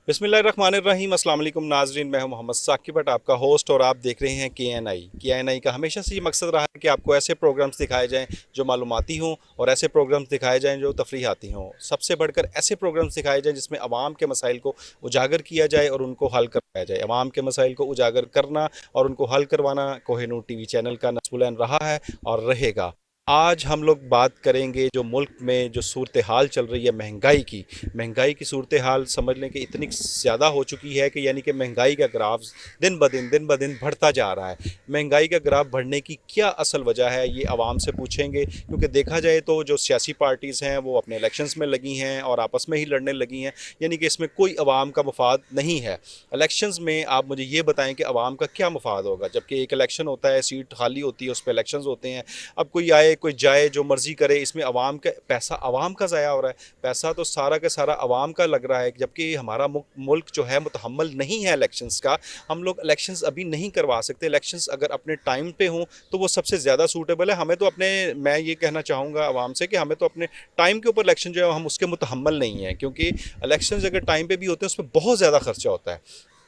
बिस्मिल्लाहिर्रहमानिर्रहीम। अस्सलाम वालेकुम नाजरीन, मैं हूं मोहम्मद साकिब भट्ट, आपका होस्ट, और आप देख रहे हैं के एन आई का हमेशा से ये मकसद रहा है कि आपको ऐसे प्रोग्राम्स दिखाए जाएं जो मालूमाती हों और ऐसे प्रोग्राम्स दिखाए जाएं जो तफरीहाती हों। सबसे बढ़कर ऐसे प्रोग्राम्स दिखाए जाएं जिसमें अवाम के मसाइल को उजागर किया जाए और उनको हल करवाया जाए। अवाम के मसाइल को उजागर करना और उनको हल करवाना कोहिनूर टीवी चैनल का नस्बुल रहा है और रहेगा। आज हम लोग बात करेंगे जो मुल्क में जो सूरत हाल चल रही है महंगाई की सूरत हाल समझ लें कि इतनी ज़्यादा हो चुकी है कि यानी कि महंगाई का ग्राफ दिन ब दिन बढ़ता जा रहा है। महंगाई का ग्राफ बढ़ने की क्या असल वजह है, ये आवाम से पूछेंगे, क्योंकि देखा जाए तो जो सियासी पार्टीज़ हैं वो अपने इलेक्शंस में लगी हैं और आपस में ही लड़ने लगी हैं, यानी कि इसमें कोई आवाम का मफाद नहीं है। इलेक्शंस में आप मुझे ये बताएं कि आवाम का क्या मफाद होगा, जबकि एक इलेक्शन होता है, सीट खाली होती है, उस पर इलेक्शंस होते हैं। अब कोई आए कोई जाए जो मर्ज़ी करे, इसमें आवाम का पैसा आवाम का ज़ाया हो रहा है। पैसा तो सारा का सारा आवाम का लग रहा है, जबकि हमारा मुल्क जो है मुतहम्मल नहीं है इलेक्शंस का। हम लोग इलेक्शंस अभी नहीं करवा सकते। इलेक्शंस अगर अपने टाइम पे हों तो वो सबसे ज़्यादा सूटेबल है। हमें तो अपने मैं ये कहना चाहूँगा आवाम से कि हमें तो अपने टाइम के ऊपर इलेक्शन जो है हम उसके मुतहम्मल नहीं हैं, क्योंकि इलेक्शंस अगर टाइम पे भी होते हैं उसमें बहुत ज़्यादा खर्चा होता है।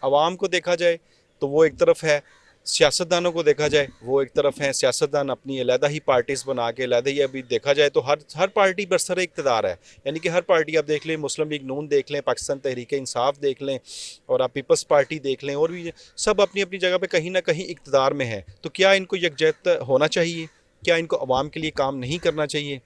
आवाम को देखा जाए तो वो एक तरफ है, सियासतदानों को देखा जाए वो एक तरफ हैं। सियासतदान अपनी अलहदा ही पार्टीज़ बना के अलहदा ही, अभी देखा जाए तो हर हर पार्टी बरसर इक़्तिदार है, यानी कि हर पार्टी आप देख लें, मुस्लिम लीग नून देख लें, पाकिस्तान तहरीक इंसाफ देख लें और आप पीपल्स पार्टी देख लें, और भी सब अपनी अपनी जगह पे कहीं ना कहीं इक़्तिदार में है। तो क्या इनको यकजहत होना चाहिए? क्या इनको अवाम के लिए काम नहीं करना चाहिए?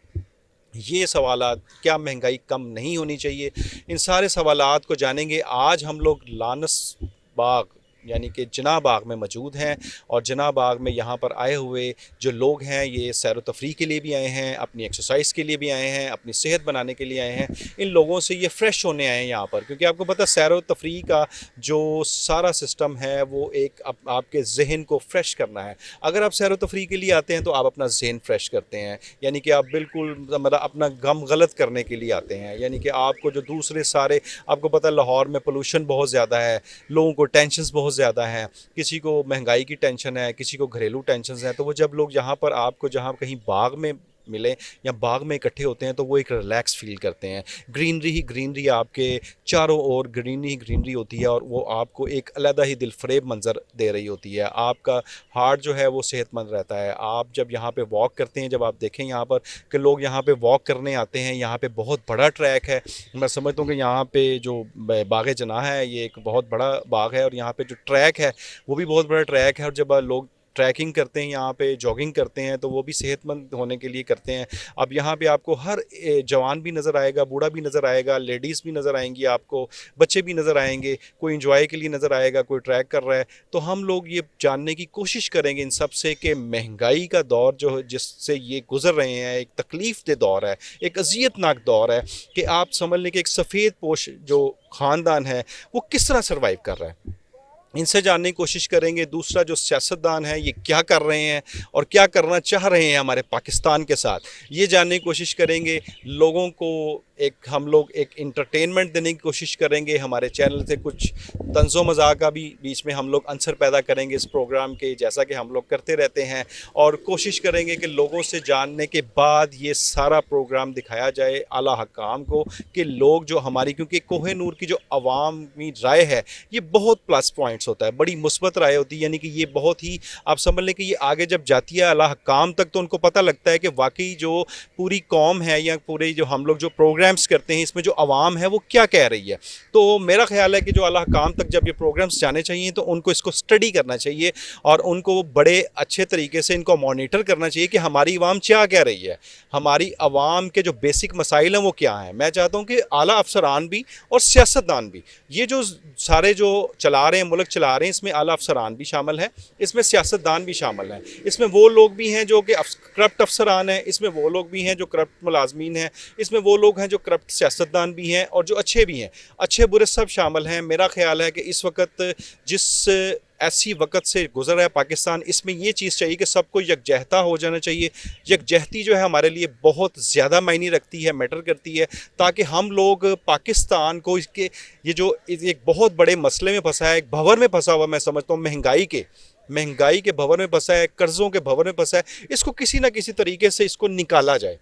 ये सवालात, क्या महंगाई कम नहीं होनी चाहिए, इन सारे सवालात को जानेंगे। आज हम लोग लानस बाग यानी कि जिना बाग में मौजूद हैं, और जिना बाग में यहाँ पर आए हुए जो लोग हैं ये सैर व तफरीह के लिए भी आए हैं, अपनी एक्सरसाइज के लिए भी आए हैं, अपनी सेहत बनाने के लिए आए हैं। इन लोगों से ये फ़्रेश होने आए हैं यहाँ पर, क्योंकि आपको पता सैर व तफरीह का जो सारा सिस्टम है वो एक आपके जहन को फ़्रेश करना है। अगर आप सैर व तफरीह के लिए आते हैं तो आप अपना जहन फ़्रेश करते हैं, यानी कि आप बिल्कुल मतलब अपना गम गलत करने के लिए आते हैं। यानी कि आपको जो दूसरे सारे, आपको पता है लाहौर में पोल्यूशन बहुत ज़्यादा है, लोगों को टेंशन्स बहुत ज़्यादा हैं, किसी को महंगाई की टेंशन है, किसी को घरेलू टेंशन्स हैं। तो वो जब लोग यहाँ पर आपको जहाँ कहीं बाग में मिलें या बाग में इकट्ठे होते हैं तो वो एक रिलैक्स फील करते हैं। ग्रीनरी ही ग्रीनरी, आपके चारों ओर ग्रीनरी ही ग्रीनरी होती है और वो आपको एक अलग ही दिलफरेब मंजर दे रही होती है। आपका हार्ट जो है वो सेहतमंद रहता है। आप जब यहाँ पे वॉक करते हैं, जब आप देखें यहाँ पर कि लोग यहाँ पे वॉक करने आते हैं, यहाँ पे बहुत बड़ा ट्रैक है। मैं समझता हूँ कि यहाँ पे जो बाग जना है ये एक बहुत बड़ा बाग है, और यहाँ पे जो ट्रैक है वो भी बहुत बड़ा ट्रैक है। और जब लोग ट्रैकिंग करते हैं, यहाँ पे जॉगिंग करते हैं, तो वो भी सेहतमंद होने के लिए करते हैं। अब यहाँ पे आपको हर जवान भी नज़र आएगा, बूढ़ा भी नज़र आएगा, लेडीज़ भी नज़र आएंगी, आपको बच्चे भी नज़र आएंगे, कोई इंजॉय के लिए नज़र आएगा, कोई ट्रैक कर रहा है। तो हम लोग ये जानने की कोशिश करेंगे इन सब से कि महंगाई का दौर जो जिससे ये गुजर रहे हैं, एक तकलीफ दे दौर है, एक अजियतनाक दौर है, कि आप समझ लें कि एक सफ़ेद पोश जो ख़ानदान है वो किस तरह सर्वाइव कर रहा है। इनसे जानने की कोशिश करेंगे। दूसरा, जो सियासतदान है ये क्या कर रहे हैं और क्या करना चाह रहे हैं हमारे पाकिस्तान के साथ, ये जानने की कोशिश करेंगे। लोगों को हम लोग एक इंटरटेनमेंट देने की कोशिश करेंगे। हमारे चैनल से कुछ तंज़ो मज़ाक का भी बीच में हम लोग अंसर पैदा करेंगे इस प्रोग्राम के, जैसा कि हम लोग करते रहते हैं, और कोशिश करेंगे कि लोगों से जानने के बाद ये सारा प्रोग्राम दिखाया जाए आला हकाम को, कि लोग जो हमारी, क्योंकि कोहिनूर की जो अवामी राय है ये बहुत प्लस पॉइंट्स होता है, बड़ी मुस्बत राय होती है, यानी कि ये बहुत ही, आप समझ लें कि ये आगे जब जाती है आला हकाम तक तो उनको पता लगता है कि वाकई जो पूरी कौम है या पूरे जो हम लोग जो प्रोग्राम्स करते हैं इसमें जो आवाम है वो क्या कह रही है। तो मेरा ख्याल है कि जो आला हकाम तक जब ये प्रोग्राम्स जाने चाहिए तो उनको इसको स्टडी करना चाहिए और उनको बड़े अच्छे तरीके से इनको मॉनिटर करना चाहिए कि हमारी आवाम क्या कह रही है, हमारी आवाम के जो बेसिक मसाइल हैं वो क्या हैं। मैं चाहता हूँ कि आला अफसरान भी और सियासतदान भी, ये जो सारे जो चला रहे हैं, मुल्क चला रहे हैं, इसमें आला अफसरान भी शामिल हैं, इसमें सियासतदान भी शामिल हैं, इसमें वो लोग भी हैं जो कि करप्ट अफसरान हैं, इसमें वो लोग भी हैं जो करप्ट मुलाजमीन हैं, इसमें वो लोग हैं जो करप्ट सियासतदान भी हैं, और जो अच्छे भी हैं, अच्छे बुरे सब शामिल हैं। मेरा ख्याल है कि इस वक्त जिस ऐसी वक्त से गुजर रहा है पाकिस्तान, इसमें ये चीज़ चाहिए कि सबको यकजहता हो जाना चाहिए। यकजहती जो है हमारे लिए बहुत ज़्यादा मायने रखती है, मैटर करती है, ताकि हम लोग पाकिस्तान को इसके ये जो एक बहुत बड़े मसले में फंसा है, एक भंवर में फंसा हुआ, मैं समझता हूँ महंगाई के भंवर में फंसा है, कर्ज़ों के भंवर में फंसा है, इसको किसी ना किसी तरीके से इसको निकाला जाए।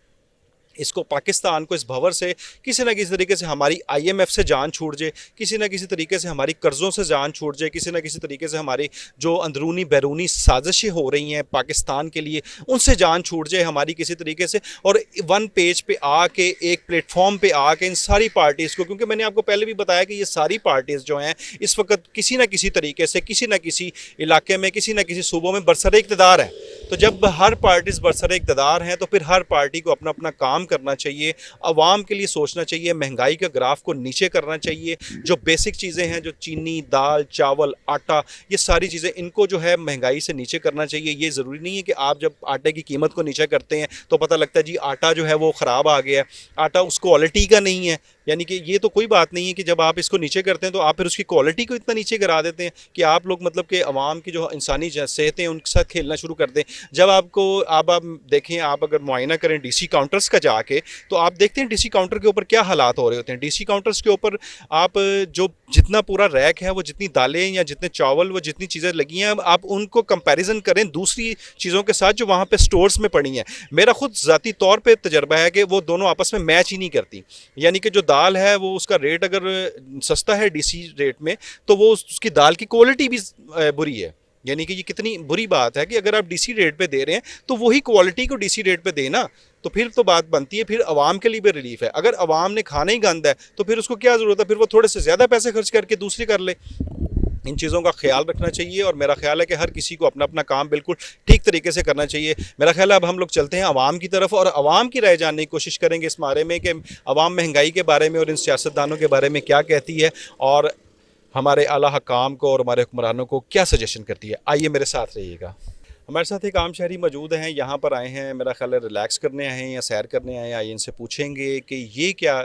इसको पाकिस्तान को इस भंवर से किसी ना किसी तरीके से हमारी आईएमएफ से जान छूट जाए, किसी ना किसी तरीके से हमारी कर्ज़ों से जान छूट जाए, किसी ना किसी तरीके से हमारी जो अंदरूनी बैरूनी साजिशें हो रही हैं पाकिस्तान के लिए उनसे जान छूट जाए हमारी किसी तरीके से, और वन पेज पे आके एक प्लेटफॉर्म पे आके इन सारी पार्टीज़ को, क्योंकि मैंने आपको पहले भी बताया कि ये सारी पार्टीज़ जो हैं इस वक्त किसी ना किसी तरीके से किसी ना किसी इलाके में किसी ना किसी सूबों में बरसर इक़्तिदार है। तो जब हर पार्टीज़ बरसर इक़्तिदार हैं तो फिर हर पार्टी को अपना अपना काम करना चाहिए, आवाम के लिए सोचना चाहिए, महंगाई का ग्राफ को नीचे करना चाहिए। जो बेसिक चीज़ें हैं, जो चीनी, दाल, चावल, आटा, ये सारी चीज़ें इनको जो है महंगाई से नीचे करना चाहिए। ये ज़रूरी नहीं है कि आप जब आटे की कीमत को नीचे करते हैं तो पता लगता है जी आटा जो है वो ख़राब आ गया है, आटा उस क्वालिटी का नहीं है। यानी कि ये तो कोई बात नहीं है कि जब आप इसको नीचे करते हैं तो आप फिर उसकी क्वालिटी को इतना नीचे गिरा देते हैं कि आप लोग मतलब कि आवाम की जो इंसानी सेहतें हैं उनके साथ खेलना शुरू कर दें। जब आपको आप देखें, आप अगर मुआयना करें डीसी काउंटर्स का जाके, तो आप देखते हैं डीसी काउंटर के ऊपर क्या हालात हो रहे होते हैं। डीसी काउंटर्स के ऊपर आप जो जितना पूरा रैक है, वो जितनी दालें या जितने चावल, वो जितनी चीज़ें लगी हैं, आप उनको कंपैरिजन करें दूसरी चीज़ों के साथ जो वहाँ पे स्टोर्स में पड़ी हैं। मेरा खुद ज़ाती तौर पे तजर्बा है कि वो दोनों आपस में मैच ही नहीं करती। यानी कि जो दाल है वो उसका रेट अगर सस्ता है डीसी रेट में, तो वो उसकी दाल की क्वालिटी भी बुरी है। यानी कि ये कितनी बुरी बात है कि अगर आप डीसी रेट पे दे रहे हैं तो वही क्वालिटी को डीसी रेट पे देना, तो फिर तो बात बनती है, फिर आवाम के लिए भी रिलीफ है। अगर आवाम ने खाना ही गंद है तो फिर उसको क्या ज़रूरत है, फिर वो थोड़े से ज़्यादा पैसे खर्च करके दूसरी कर ले। इन चीज़ों का ख्याल रखना चाहिए और मेरा ख्याल है कि हर किसी को अपना अपना काम बिल्कुल ठीक तरीके से करना चाहिए। मेरा ख्याल है अब हम लोग चलते हैं आवाम की तरफ और आवाम की राय जानने की कोशिश करेंगे इस बारे में कि आवाम महंगाई के बारे में और इन सियासतदानों के बारे में क्या कहती है और हमारे आला हकाम को और हमारे हुक्मरानों को क्या सजेशन करती है। आइए मेरे साथ रहिएगा। हमारे साथ एक आम शहरी मौजूद हैं, यहाँ पर आए हैं, मेरा ख्याल है रिलैक्स करने आए हैं या सैर करने आए हैं। आइए इनसे पूछेंगे कि ये क्या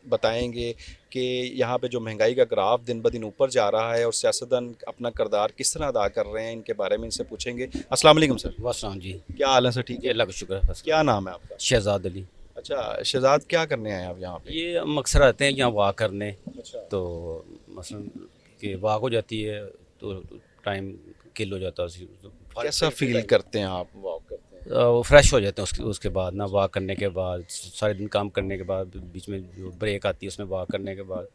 बताएंगे कि यहाँ पे जो महंगाई का ग्राफ दिन ब दिन ऊपर जा रहा है और सियासतदान अपना किरदार किस तरह अदा कर रहे हैं, इनके बारे में इनसे पूछेंगे। अस्सलाम वालेकुम सर। वालेकुम जी। क्या हाल है सर? ठीक है, अल्लाह का शुक्र है। क्या नाम है आपका? शहजाद अली। अच्छा शहजाद, क्या करने आए हैं आप यहाँ पे? ये हम अक्सर आते हैं यहाँ वॉक करने। अच्छा। तो मसलन कि वॉक हो जाती है तो टाइम किल हो जाता है। कैसा फील करते हैं आप वॉक करते हैं? वो फ्रेश हो जाते हैं उसके बाद ना, वॉक करने के बाद सारे दिन काम करने के बाद बीच में जो ब्रेक आती है उसमें वॉक करने के बाद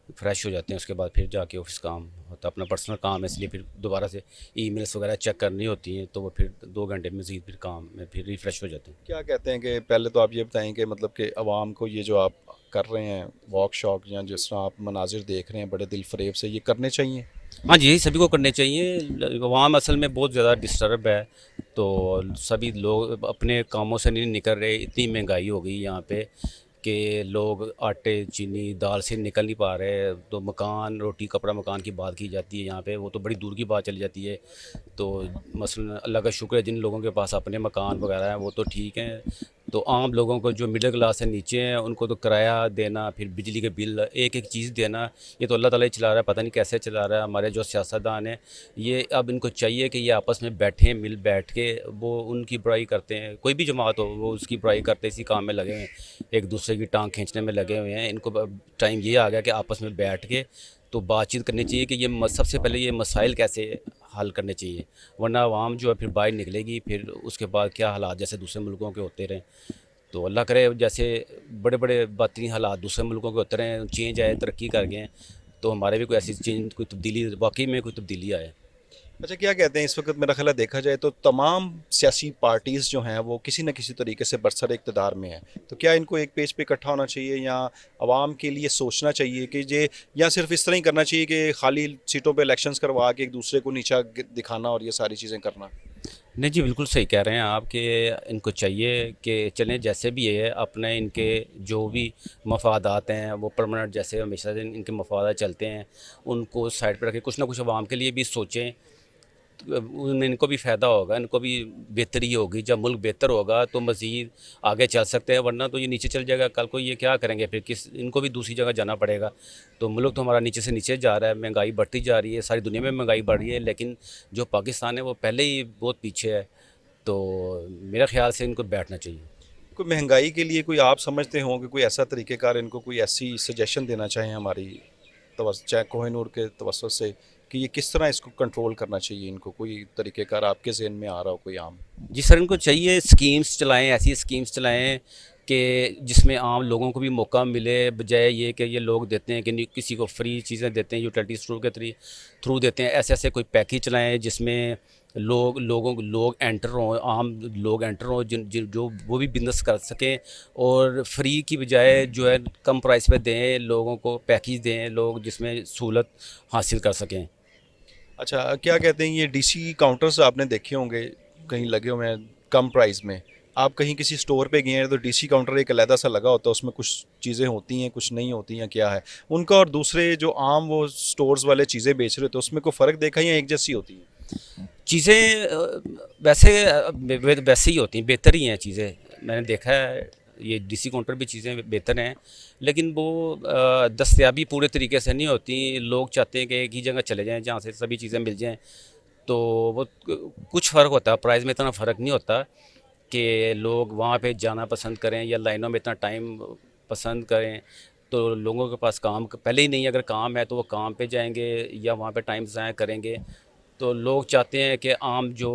फ्रेश हो जाते हैं। उसके बाद फिर जाके ऑफिस काम होता है, अपना पर्सनल काम है, इसलिए फिर दोबारा से ईमेल्स वगैरह चेक करनी होती हैं, तो वो फिर 2 घंटे मज़ीद फिर काम में फिर रिफ़्रेश हो जाते हैं। क्या कहते हैं कि पहले तो आप ये बताएं कि मतलब कि आवाम को ये जो आप कर रहे हैं वॉक शॉक या जिस तरह आप मनाजिर देख रहे हैं बड़े दिल फरेब से, ये करने चाहिए? हाँ जी, यही सभी को करने चाहिए। आवाम असल में बहुत ज़्यादा डिस्टर्ब है, तो सभी लोग अपने कामों से नहीं निकल रहे। इतनी महंगाई हो गई यहाँ पे कि लोग आटे, चीनी, दाल से निकल नहीं पा रहे। तो मकान, रोटी, कपड़ा, मकान की बात की जाती है यहाँ पे, वो तो बड़ी दूर की बात चली जाती है। तो मसलन अल्लाह का शुक्र है जिन लोगों के पास अपने मकान वगैरह हैं वो तो ठीक हैं। तो आम लोगों को जो मिडिल क्लास से नीचे हैं उनको तो किराया देना, फिर बिजली के बिल, एक एक चीज़ देना, ये तो अल्लाह ताला ही चला रहा है, पता नहीं कैसे चला रहा है। हमारे जो सियासतदान हैं ये अब इनको चाहिए कि ये आपस में बैठें, मिल बैठ के वो उनकी बुराई करते हैं। कोई भी जमात हो वो उसकी बुराई करते इसी काम में लगे हैं, एक दूसरे की टांग खींचने में लगे हुए हैं। इनको टाइम ये आ गया कि आपस में बैठ के तो बातचीत करनी चाहिए कि ये सबसे पहले ये मसाइल कैसे हल करने चाहिए, वरना आवाम जो है फिर बाहर निकलेगी, फिर उसके बाद क्या हालात जैसे दूसरे मुल्कों के होते रहें। तो अल्लाह करे जैसे बड़े बड़े बदतरीन हालात दूसरे मुल्कों के होते रहें, चेंज आए, तरक्की कर गए, तो हमारे भी कोई ऐसी चेंज, कोई तब्दीली, वाकई में कोई तब्दीली आए। अच्छा, क्या कहते हैं इस वक्त मेरा ख्याल है देखा जाए तो तमाम सियासी पार्टीज़ जो हैं वो किसी न किसी तरीके से बरसर इक़्तिदार में हैं, तो क्या इनको एक पेज पे इकट्ठा होना चाहिए या आवाम के लिए सोचना चाहिए कि ये, या सिर्फ इस तरह ही करना चाहिए कि खाली सीटों पे इलेक्शंस करवा के एक दूसरे को नीचा दिखाना और ये सारी चीज़ें करना? नहीं जी, बिल्कुल सही कह रहे हैं आप कि इनको चाहिए कि चलें जैसे भी है, अपने इनके जो भी मफादात हैं वो परमानेंट जैसे हमेशा से इनके मफादात चलते हैं उनको साइड पर रखें, कुछ ना कुछ आवाम के लिए भी सोचें। तो उनमें इनको भी फ़ायदा होगा, इनको भी बेहतरी होगी। जब मुल्क बेहतर होगा तो मज़ीद आगे चल सकते हैं, वरना तो ये नीचे चल जाएगा। कल को ये क्या करेंगे फिर, किस, इनको भी दूसरी जगह जाना पड़ेगा। तो मुल्क तो हमारा नीचे से नीचे जा रहा है, महंगाई बढ़ती जा रही है, सारी दुनिया में महंगाई बढ़ रही है, लेकिन जो पाकिस्तान है वो पहले ही बहुत पीछे है। तो मेरे ख्याल से इनको बैठना चाहिए। कोई महंगाई के लिए कोई आप समझते हों कि कोई ऐसा तरीक़ेकार इनको कोई ऐसी सजेशन देना चाहें हमारी चाहे कोहिनूर के तवज्जुह से कि ये किस तरह इसको कंट्रोल करना चाहिए, इनको कोई तरीक़ेकार आपके ज़हन में आ रहा हो कोई आम? जी सर, इनको चाहिए स्कीम्स चलाएं, ऐसी स्कीम्स चलाएं कि जिसमें आम लोगों को भी मौका मिले, बजाय ये कि ये लोग देते हैं कि किसी को फ्री चीज़ें देते हैं, यूटिलिटी स्टोर के थ्रू देते हैं। ऐसे ऐसे कोई पैकेज चलाएं जिसमें लोग एंटर हों, आम लोग एंटर हों, जिन जिन जो वो भी बिजनेस कर सकें, और फ्री की बजाय जो है कम प्राइस पे दें लोगों को, पैकेज दें लोग जिसमें सहूलत हासिल कर सकें। अच्छा, क्या कहते हैं ये डीसी काउंटर्स आपने देखे होंगे कहीं लगे हुए हैं कम प्राइस में। आप कहीं किसी स्टोर पे गए हैं तो डीसी काउंटर एक अलहदा सा लगा होता है, उसमें कुछ चीज़ें होती हैं कुछ नहीं होती हैं, क्या है उनका और दूसरे जो आम वो स्टोर्स वाले चीज़ें बेच रहे होते हैं उसमें कोई फ़र्क देखा या एक जैसी होती है? चीज़ें वैसे वैसे ही होती हैं, बेहतर ही हैं चीज़ें। मैंने देखा है ये डीसी काउंटर भी चीज़ें बेहतर हैं, लेकिन वो दस्तयाबी पूरे तरीके से नहीं होती। लोग चाहते हैं कि एक ही जगह चले जाएं जहाँ से सभी चीज़ें मिल जाएं, तो वो कुछ फ़र्क होता है। प्राइस में इतना फ़र्क नहीं होता कि लोग वहाँ पे जाना पसंद करें या लाइनों में इतना टाइम पसंद करें। तो लोगों के पास काम पहले ही नहीं है, अगर काम है तो वो काम पे जाएंगे या वहाँ पे टाइम ज़ाया करेंगे। तो लोग चाहते हैं कि आम जो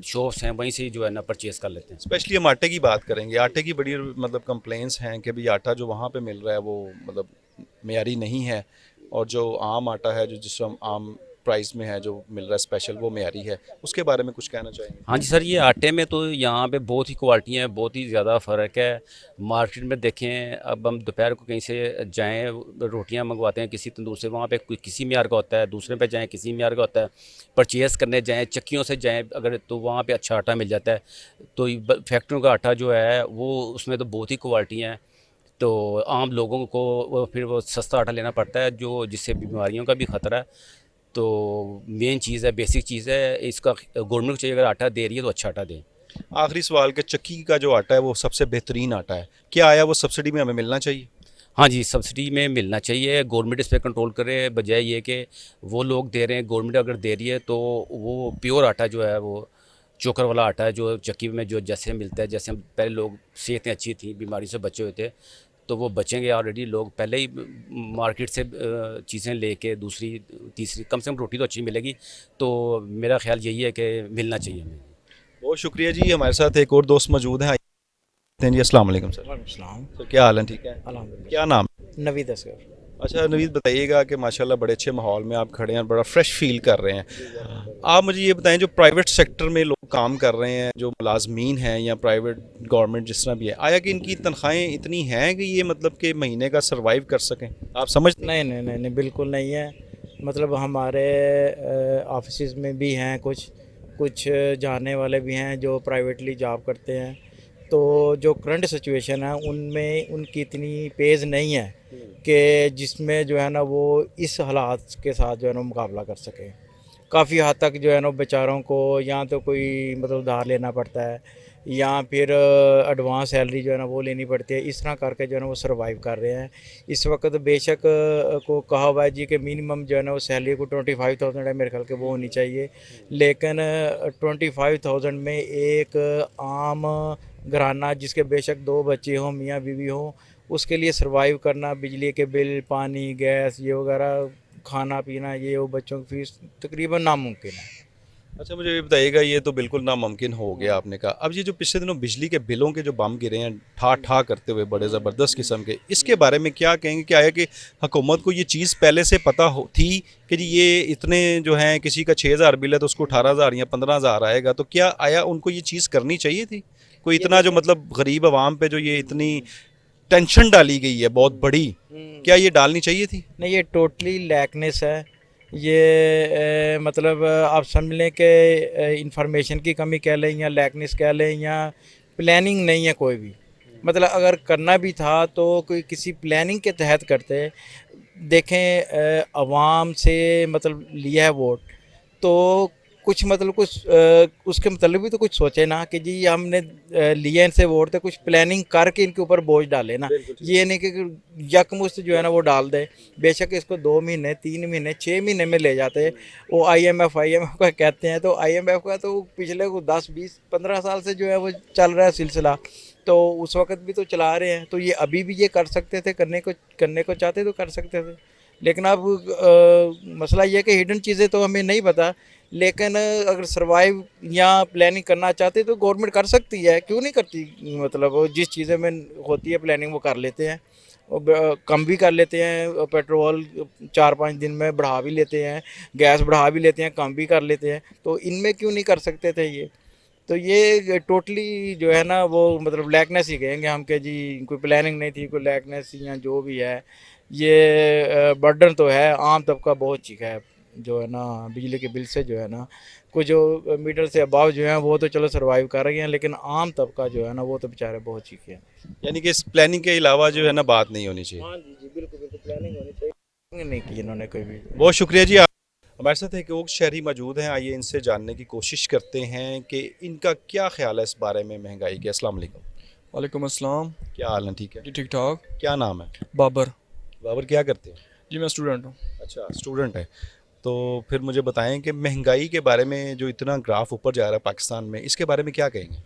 शॉप्स हैं वहीं से ही जो है ना परचेज़ कर लेते हैं। स्पेशली हम आटे की बात करेंगे, आटे की बड़ी मतलब कंप्लेंट्स हैं कि भाई आटा जो वहाँ पे मिल रहा है वो मतलब मेयारी नहीं है, और जो आम आटा है जो जिस आम प्राइस में है जो मिल रहा है स्पेशल वो मेयारी है। उसके बारे में कुछ कहना चाहेंगे? हाँ जी सर, ये आटे में तो यहाँ पे बहुत ही क्वालिटियाँ हैं, बहुत ही ज़्यादा फ़र्क है। मार्केट में देखें, अब हम दोपहर को कहीं से जाएँ, रोटियाँ मंगवाते हैं किसी तंदूर से, वहाँ पे किसी म्यार का होता है, दूसरे पे जाएँ किसी म्यार का होता है। परचेज़ करने जाएँ, चक्कियों से जाएँ अगर, तो वहाँ पे अच्छा आटा मिल जाता है। तो फैक्ट्रियों का आटा जो है वो उसमें तो बहुत ही क्वालिटी हैं। तो आम लोगों को फिर वो सस्ता आटा लेना पड़ता है, जो जिससे बीमारियों का भी ख़तरा है। तो मेन चीज़ है, बेसिक चीज़ है इसका, गवर्नमेंट को चाहिए अगर आटा दे रही है तो अच्छा आटा दें। आखिरी सवाल कि चक्की का जो आटा है वो सबसे बेहतरीन आटा है, क्या आया वो सब्सिडी में हमें मिलना चाहिए? हाँ जी, सब्सिडी में मिलना चाहिए। गवर्नमेंट इस पे कंट्रोल करे, बजाय ये कि वो लोग दे रहे हैं। गवर्नमेंट अगर दे रही है तो वो प्योर आटा जो है, वो चोकर वाला आटा है जो चक्की में जो जैसे मिलता है, जैसे हम पहले लोग सेहतें अच्छी थी, बीमारी से बचे हुए थे, तो वो बचेंगे। ऑलरेडी लोग पहले ही मार्केट से चीज़ें लेके दूसरी तीसरी, कम से कम रोटी तो अच्छी मिलेगी। तो मेरा ख्याल यही है कि मिलना चाहिए हमें। बहुत शुक्रिया जी। हमारे साथ एक और दोस्त मौजूद हैं जी। अस्सलाम वालेकुम सर। वालेकुम तो क्या हाल है? ठीक है, अल्हम्दुलिल्लाह। क्या नाम? नवीद असगर। अच्छा नवीद, बताइएगा कि माशाल्लाह बड़े अच्छे माहौल में आप खड़े हैं, बड़ा फ्रेश फील कर रहे हैं। आप मुझे ये बताएं, जो प्राइवेट सेक्टर में लोग काम कर रहे हैं, जो मुलाजमीन हैं या प्राइवेट गवर्नमेंट जिस तरह भी है, आया कि इनकी तनख्वाहें इतनी हैं कि ये मतलब कि महीने का सर्वाइव कर सकें? आप समझते हैं? नहीं, बिल्कुल नहीं है। मतलब हमारे ऑफिस में भी हैं कुछ कुछ जाने वाले भी हैं जो प्राइवेटली जॉब करते हैं। तो जो करंट सिचुएशन है उनमें उनकी इतनी पेज नहीं है कि जिसमें जो है ना वो इस हालात के साथ जो है ना मुकाबला कर सके। काफ़ी हद तक जो है ना बेचारों को या तो कोई मतलब उधार लेना पड़ता है या फिर एडवांस सैलरी जो है ना वो लेनी पड़ती है। इस तरह करके जो है ना वो सर्वाइव कर रहे हैं। इस वक्त बेशक को कहा हुआ है जी कि मिनिमम जो है ना वो सैलरी को 25,000 है, मेरे ख्याल के वो होनी चाहिए। लेकिन 25,000 में एक आम घराना जिसके बेशक 2 बच्चे हों, मियाँ बीवी हों, उसके लिए सर्वाइव करना, बिजली के बिल, पानी, गैस ये वगैरह, खाना पीना, ये वो, बच्चों की फीस, तकरीबन नामुमकिन है। अच्छा मुझे ये बताइएगा, ये तो बिल्कुल नामुमकिन हो गया आपने कहा। अब ये जो पिछले दिनों बिजली के बिलों के जो बम गिरे हैं ठा ठा करते हुए बड़े ज़बरदस्त किस्म के, इसके बारे में क्या कहेंगे? क्या है कि हुकूमत को ये चीज़ पहले से पता हो थी कि जी ये इतने जो हैं, किसी का 6,000 बिल है तो उसको 18,000 या 15,000 आएगा, तो क्या आया उनको ये चीज़ करनी चाहिए थी? कोई इतना जो मतलब गरीब आवाम पे जो ये इतनी टेंशन डाली गई है बहुत बड़ी, क्या ये डालनी चाहिए थी? नहीं, ये टोटली लैकनेस है। ये मतलब आप समझ लें कि इंफॉर्मेशन की कमी कह लें या लैकनेस कह लें या प्लानिंग नहीं है कोई भी। मतलब अगर करना भी था तो कोई किसी प्लानिंग के तहत करते। देखें अवाम से मतलब लिया है वोट, तो कुछ मतलब कुछ उसके मतलब भी तो कुछ सोचे ना कि जी हमने लिए इनसे वोट, तो कुछ प्लानिंग करके इनके ऊपर बोझ डाले ना। ये नहीं कि यकमुश्त जो है ना वो डाल दे। बेशक इसको 2 महीने, 3 महीने, 6 महीने में ले जाते। वो IMF का कहते हैं, तो IMF का तो पिछले को 10, 20, 15 साल से जो है वो चल रहा है सिलसिला। तो उस वक़्त भी तो चला रहे हैं, तो ये अभी भी ये कर सकते थे, करने को चाहते तो कर सकते थे। लेकिन अब मसला ये है कि हिडन चीज़ें तो हमें नहीं पता, लेकिन अगर सरवाइव या प्लानिंग करना चाहते तो गवर्नमेंट कर सकती है, क्यों नहीं करती। मतलब वो जिस चीज़ें में होती है प्लानिंग वो कर लेते हैं, और कम भी कर लेते हैं। पेट्रोल 4-5 दिन में बढ़ा भी लेते हैं, गैस बढ़ा भी लेते हैं, कम भी कर लेते हैं। तो इनमें क्यों नहीं कर सकते थे ये। तो ये टोटली जो है ना वो मतलब लैकनेस ही कहेंगे हम, कि जी कोई प्लानिंग नहीं थी, कोई लैकनेस या जो भी है। ये बर्डन तो है, आम तबका बहुत चीखा है जो है ना बिजली के बिल से, जो है ना कुछ जो मिडल से अबाव जो है वो तो चलो सरवाइव कर रहे हैं, लेकिन आम तबका जो है ना वो तो बेचारे बहुत चीखे हैं। यानी कि इस प्लानिंग के अलावा जो है ना बात नहीं होनी चाहिए। हाँ जी जी, बिल्कुल बिल्कुल, प्लानिंग होनी चाहिए, नहीं की इन्होंने कोई भी। बहुत शुक्रिया जी। हमारे साथ एक और शहरी मौजूद हैं, आइए इनसे जानने की कोशिश करते हैं कि इनका क्या ख्याल है इस बारे में महंगाई के। अस्सलाम वालेकुम। वालेकुम अस्सलाम। क्या हाल है? ठीक है। जी ठीक ठाक। क्या नाम है? बाबर। बाबर, क्या करते हैं? जी मैं स्टूडेंट हूँ। अच्छा, स्टूडेंट है। तो फिर मुझे बताएं कि महंगाई के बारे में जो इतना ग्राफ ऊपर जा रहा है पाकिस्तान में, इसके बारे में क्या कहेंगे?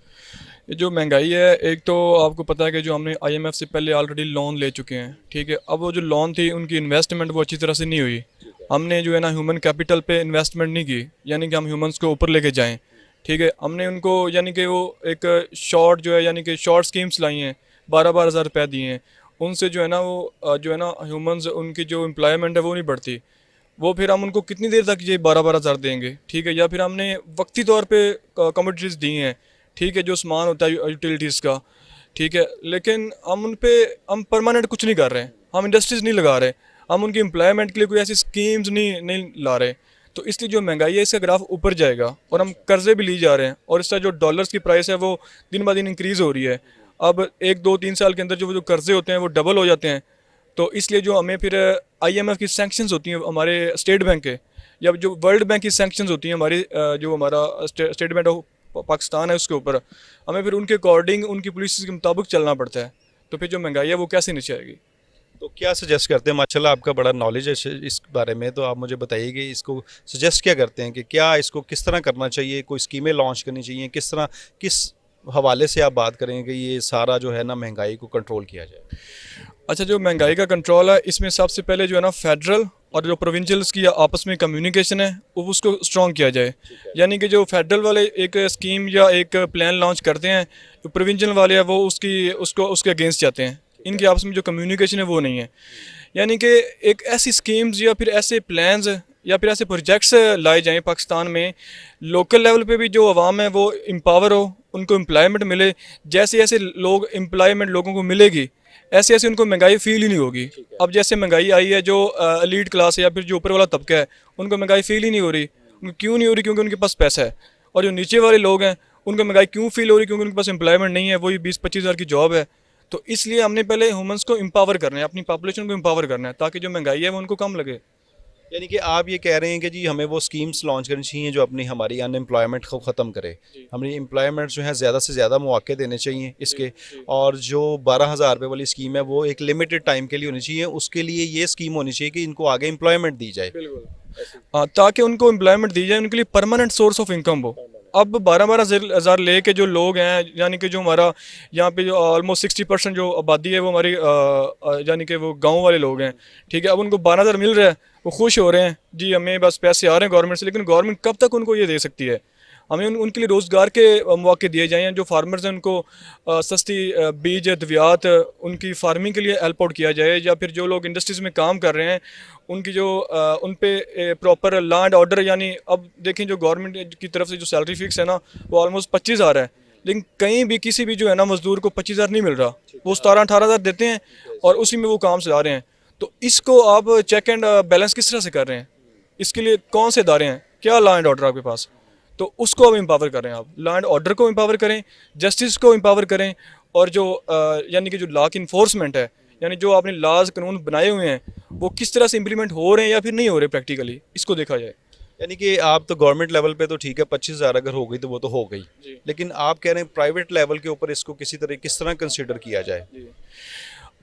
ये जो महंगाई है, एक तो आपको पता है कि जो हमने आईएमएफ से पहले ऑलरेडी लोन ले चुके हैं, ठीक है। अब वो जो लोन थी उनकी इन्वेस्टमेंट वो अच्छी तरह से नहीं हुई। हमने जो है ना ह्यूमन कैपिटल पे इन्वेस्टमेंट नहीं की, यानी कि हम ह्यूमंस को ऊपर लेके जाएं, ठीक है। हमने उनको यानी कि वो एक शॉर्ट जो है यानी कि शॉर्ट स्कीम्स लाई हैं, 12-12 हज़ार रुपये दिए हैं। उनसे जो है ना वो जो है ना ह्यूमंस उनकी जो एम्प्लॉयमेंट है वो नहीं बढ़ती। वो फिर हम उनको कितनी देर तक ये 12-12 हज़ार देंगे, ठीक है। या फिर हमने वक्ती तौर पे कमोडिटीज़ दी हैं, ठीक है, जो सामान होता है यूटिलिटीज़ का, ठीक है। लेकिन हम उन पे हम परमानेंट कुछ नहीं कर रहे हैं, हम इंडस्ट्रीज़ नहीं लगा रहे, हम उनकी एम्प्लॉयमेंट के लिए कोई ऐसी स्कीम्स नहीं ला रहे। तो इसलिए जो महंगाई है इसका ग्राफ ऊपर जाएगा, और हम कर्जे भी ली जा रहे हैं, और इसका जो डॉलर्स की प्राइस है वो दिन ब दिन इंक्रीज़ हो रही है। अब 1-2-3 साल के अंदर जो कर्जे होते हैं वो डबल हो जाते हैं। तो इसलिए जो हमें फिर आईएमएफ की सैंक्शंस होती हैं हमारे स्टेट बैंक के, या जो वर्ल्ड बैंक की सैंक्शंस होती हैं हमारी जो हमारा स्टेट बैंक ऑफ पाकिस्तान है उसके ऊपर, हमें फिर उनके अकॉर्डिंग उनकी पॉलिसीज़ के मुताबिक चलना पड़ता है। तो फिर जो महंगाई है वो कैसे नीचे आएगी। तो क्या सजेस्ट करते हैं? माशाल्लाह आपका बड़ा नॉलेज है इस बारे में, तो आप मुझे बताइए कि इसको सजेस्ट क्या करते हैं कि क्या इसको किस तरह करना चाहिए, कोई स्कीमें लॉन्च करनी चाहिए, किस तरह, किस हवाले से आप बात करेंगे कि ये सारा जो है ना महंगाई को कंट्रोल किया जाए? अच्छा, जो महंगाई का कंट्रोल है इसमें सबसे पहले जो है ना फेडरल और जो प्रोविंशियल्स की आपस में कम्युनिकेशन है वो उसको स्ट्रॉन्ग किया जाए। यानी कि जो फेडरल वाले एक स्कीम या एक प्लान लॉन्च करते हैं, जो प्रोविंशियल वाले हैं वो उसके अगेंस्ट जाते हैं। इनकी आपस में जो कम्युनिकेशन है वो नहीं है। यानी कि एक ऐसी स्कीम्स या फिर ऐसे प्लान्स या फिर ऐसे प्रोजेक्ट्स लाए जाएं पाकिस्तान में, लोकल लेवल पे भी जो अवाम है वो एम्पावर हो, उनको एम्प्लॉयमेंट मिले। जैसे जैसे लोग एम्प्लॉयमेंट लोगों को मिलेगी, ऐसे ऐसे उनको महंगाई फील ही नहीं होगी। अब जैसे महंगाई आई है, जो एलीट क्लास है या फिर जो ऊपर वाला तबका है, उनको महंगाई फील ही नहीं हो रही। उनको क्यों नहीं हो रही? क्योंकि उनके पास पैसा है। और जो नीचे वाले लोग हैं उनको महंगाई क्यों फील हो रही? क्योंकि उनके पास एम्प्लॉयमेंट नहीं है, वही 20-25 हज़ार की जॉब है। तो इसलिए हमने पहले ह्यूमंस को एम्पावर करना है, अपनी पॉपुलेशन को एम्पावर करना है, ताकि जो महंगाई है वो उनको कम लगे। यानी कि आप ये कह रहे हैं कि जी हमें वो स्कीम्स लॉन्च करनी चाहिए जो अपनी हमारी अनएम्प्लॉयमेंट को ख़त्म करे, हमारी एम्प्लॉयमेंट जो है ज़्यादा से ज़्यादा मौके देने चाहिए इसके। और जो 12,000 रुपये वाली स्कीम है वो एक लिमिटेड टाइम के लिए होनी चाहिए, उसके लिए ये स्कीम होनी चाहिए कि इनको आगे एम्प्लॉयमेंट दी जाए। हाँ, ताकि उनको एम्प्लॉयमेंट दी जाए, उनके लिए परमानेंट सोर्स ऑफ इनकम हो। अब 12-12 हज़ार ले के जो लोग हैं, यानी कि जो हमारा यहाँ पे जो ऑलमोस्ट 60% जो आबादी है वो हमारी यानी कि वो गांव वाले लोग हैं, ठीक है। अब उनको 12,000 मिल रहा है, वो खुश हो रहे हैं, जी हमें बस पैसे आ रहे हैं गवर्नमेंट से। लेकिन गवर्नमेंट कब तक उनको ये दे सकती है? हमें उनके लिए रोज़गार के मौके दिए जाएँ। जो फार्मर्स हैं उनको सस्ती बीज अद्वियात उनकी फार्मिंग के लिए हेल्प आउट किया जाए। या फिर जो लोग इंडस्ट्रीज़ में काम कर रहे हैं उनकी जो उन पे प्रॉपर लॉ एंड ऑर्डर, यानी अब देखें जो गवर्नमेंट की तरफ से जो सैलरी फिक्स है ना वो ऑलमोस्ट 25,000 है, लेकिन कहीं भी किसी भी जो है ना मज़दूर को 25,000 नहीं मिल रहा। वो 17-18 हज़ार देते हैं और उसी में वो काम चला रहे हैं। तो इसको आप चेक एंड बैलेंस किस तरह से कर रहे हैं? इसके लिए कौन से इदारे हैं? क्या लॉ एंड ऑर्डर आपके पास? तो उसको अब एम्पावर करें, आप लॉ एंड ऑर्डर को एम्पावर करें, जस्टिस को एम्पावर करें, और जो यानी कि जो लॉ की इन्फोर्समेंट है, यानी जो आपने लॉज कानून बनाए हुए हैं वो किस तरह से इम्प्लीमेंट हो रहे हैं या फिर नहीं हो रहे प्रैक्टिकली, इसको देखा जाए। यानी कि आप तो गवर्नमेंट लेवल पे तो ठीक है, 25,000 अगर हो गई तो वो तो हो गई, लेकिन आप कह रहे हैं प्राइवेट लेवल के ऊपर इसको किस तरह कंसिडर किया जाए?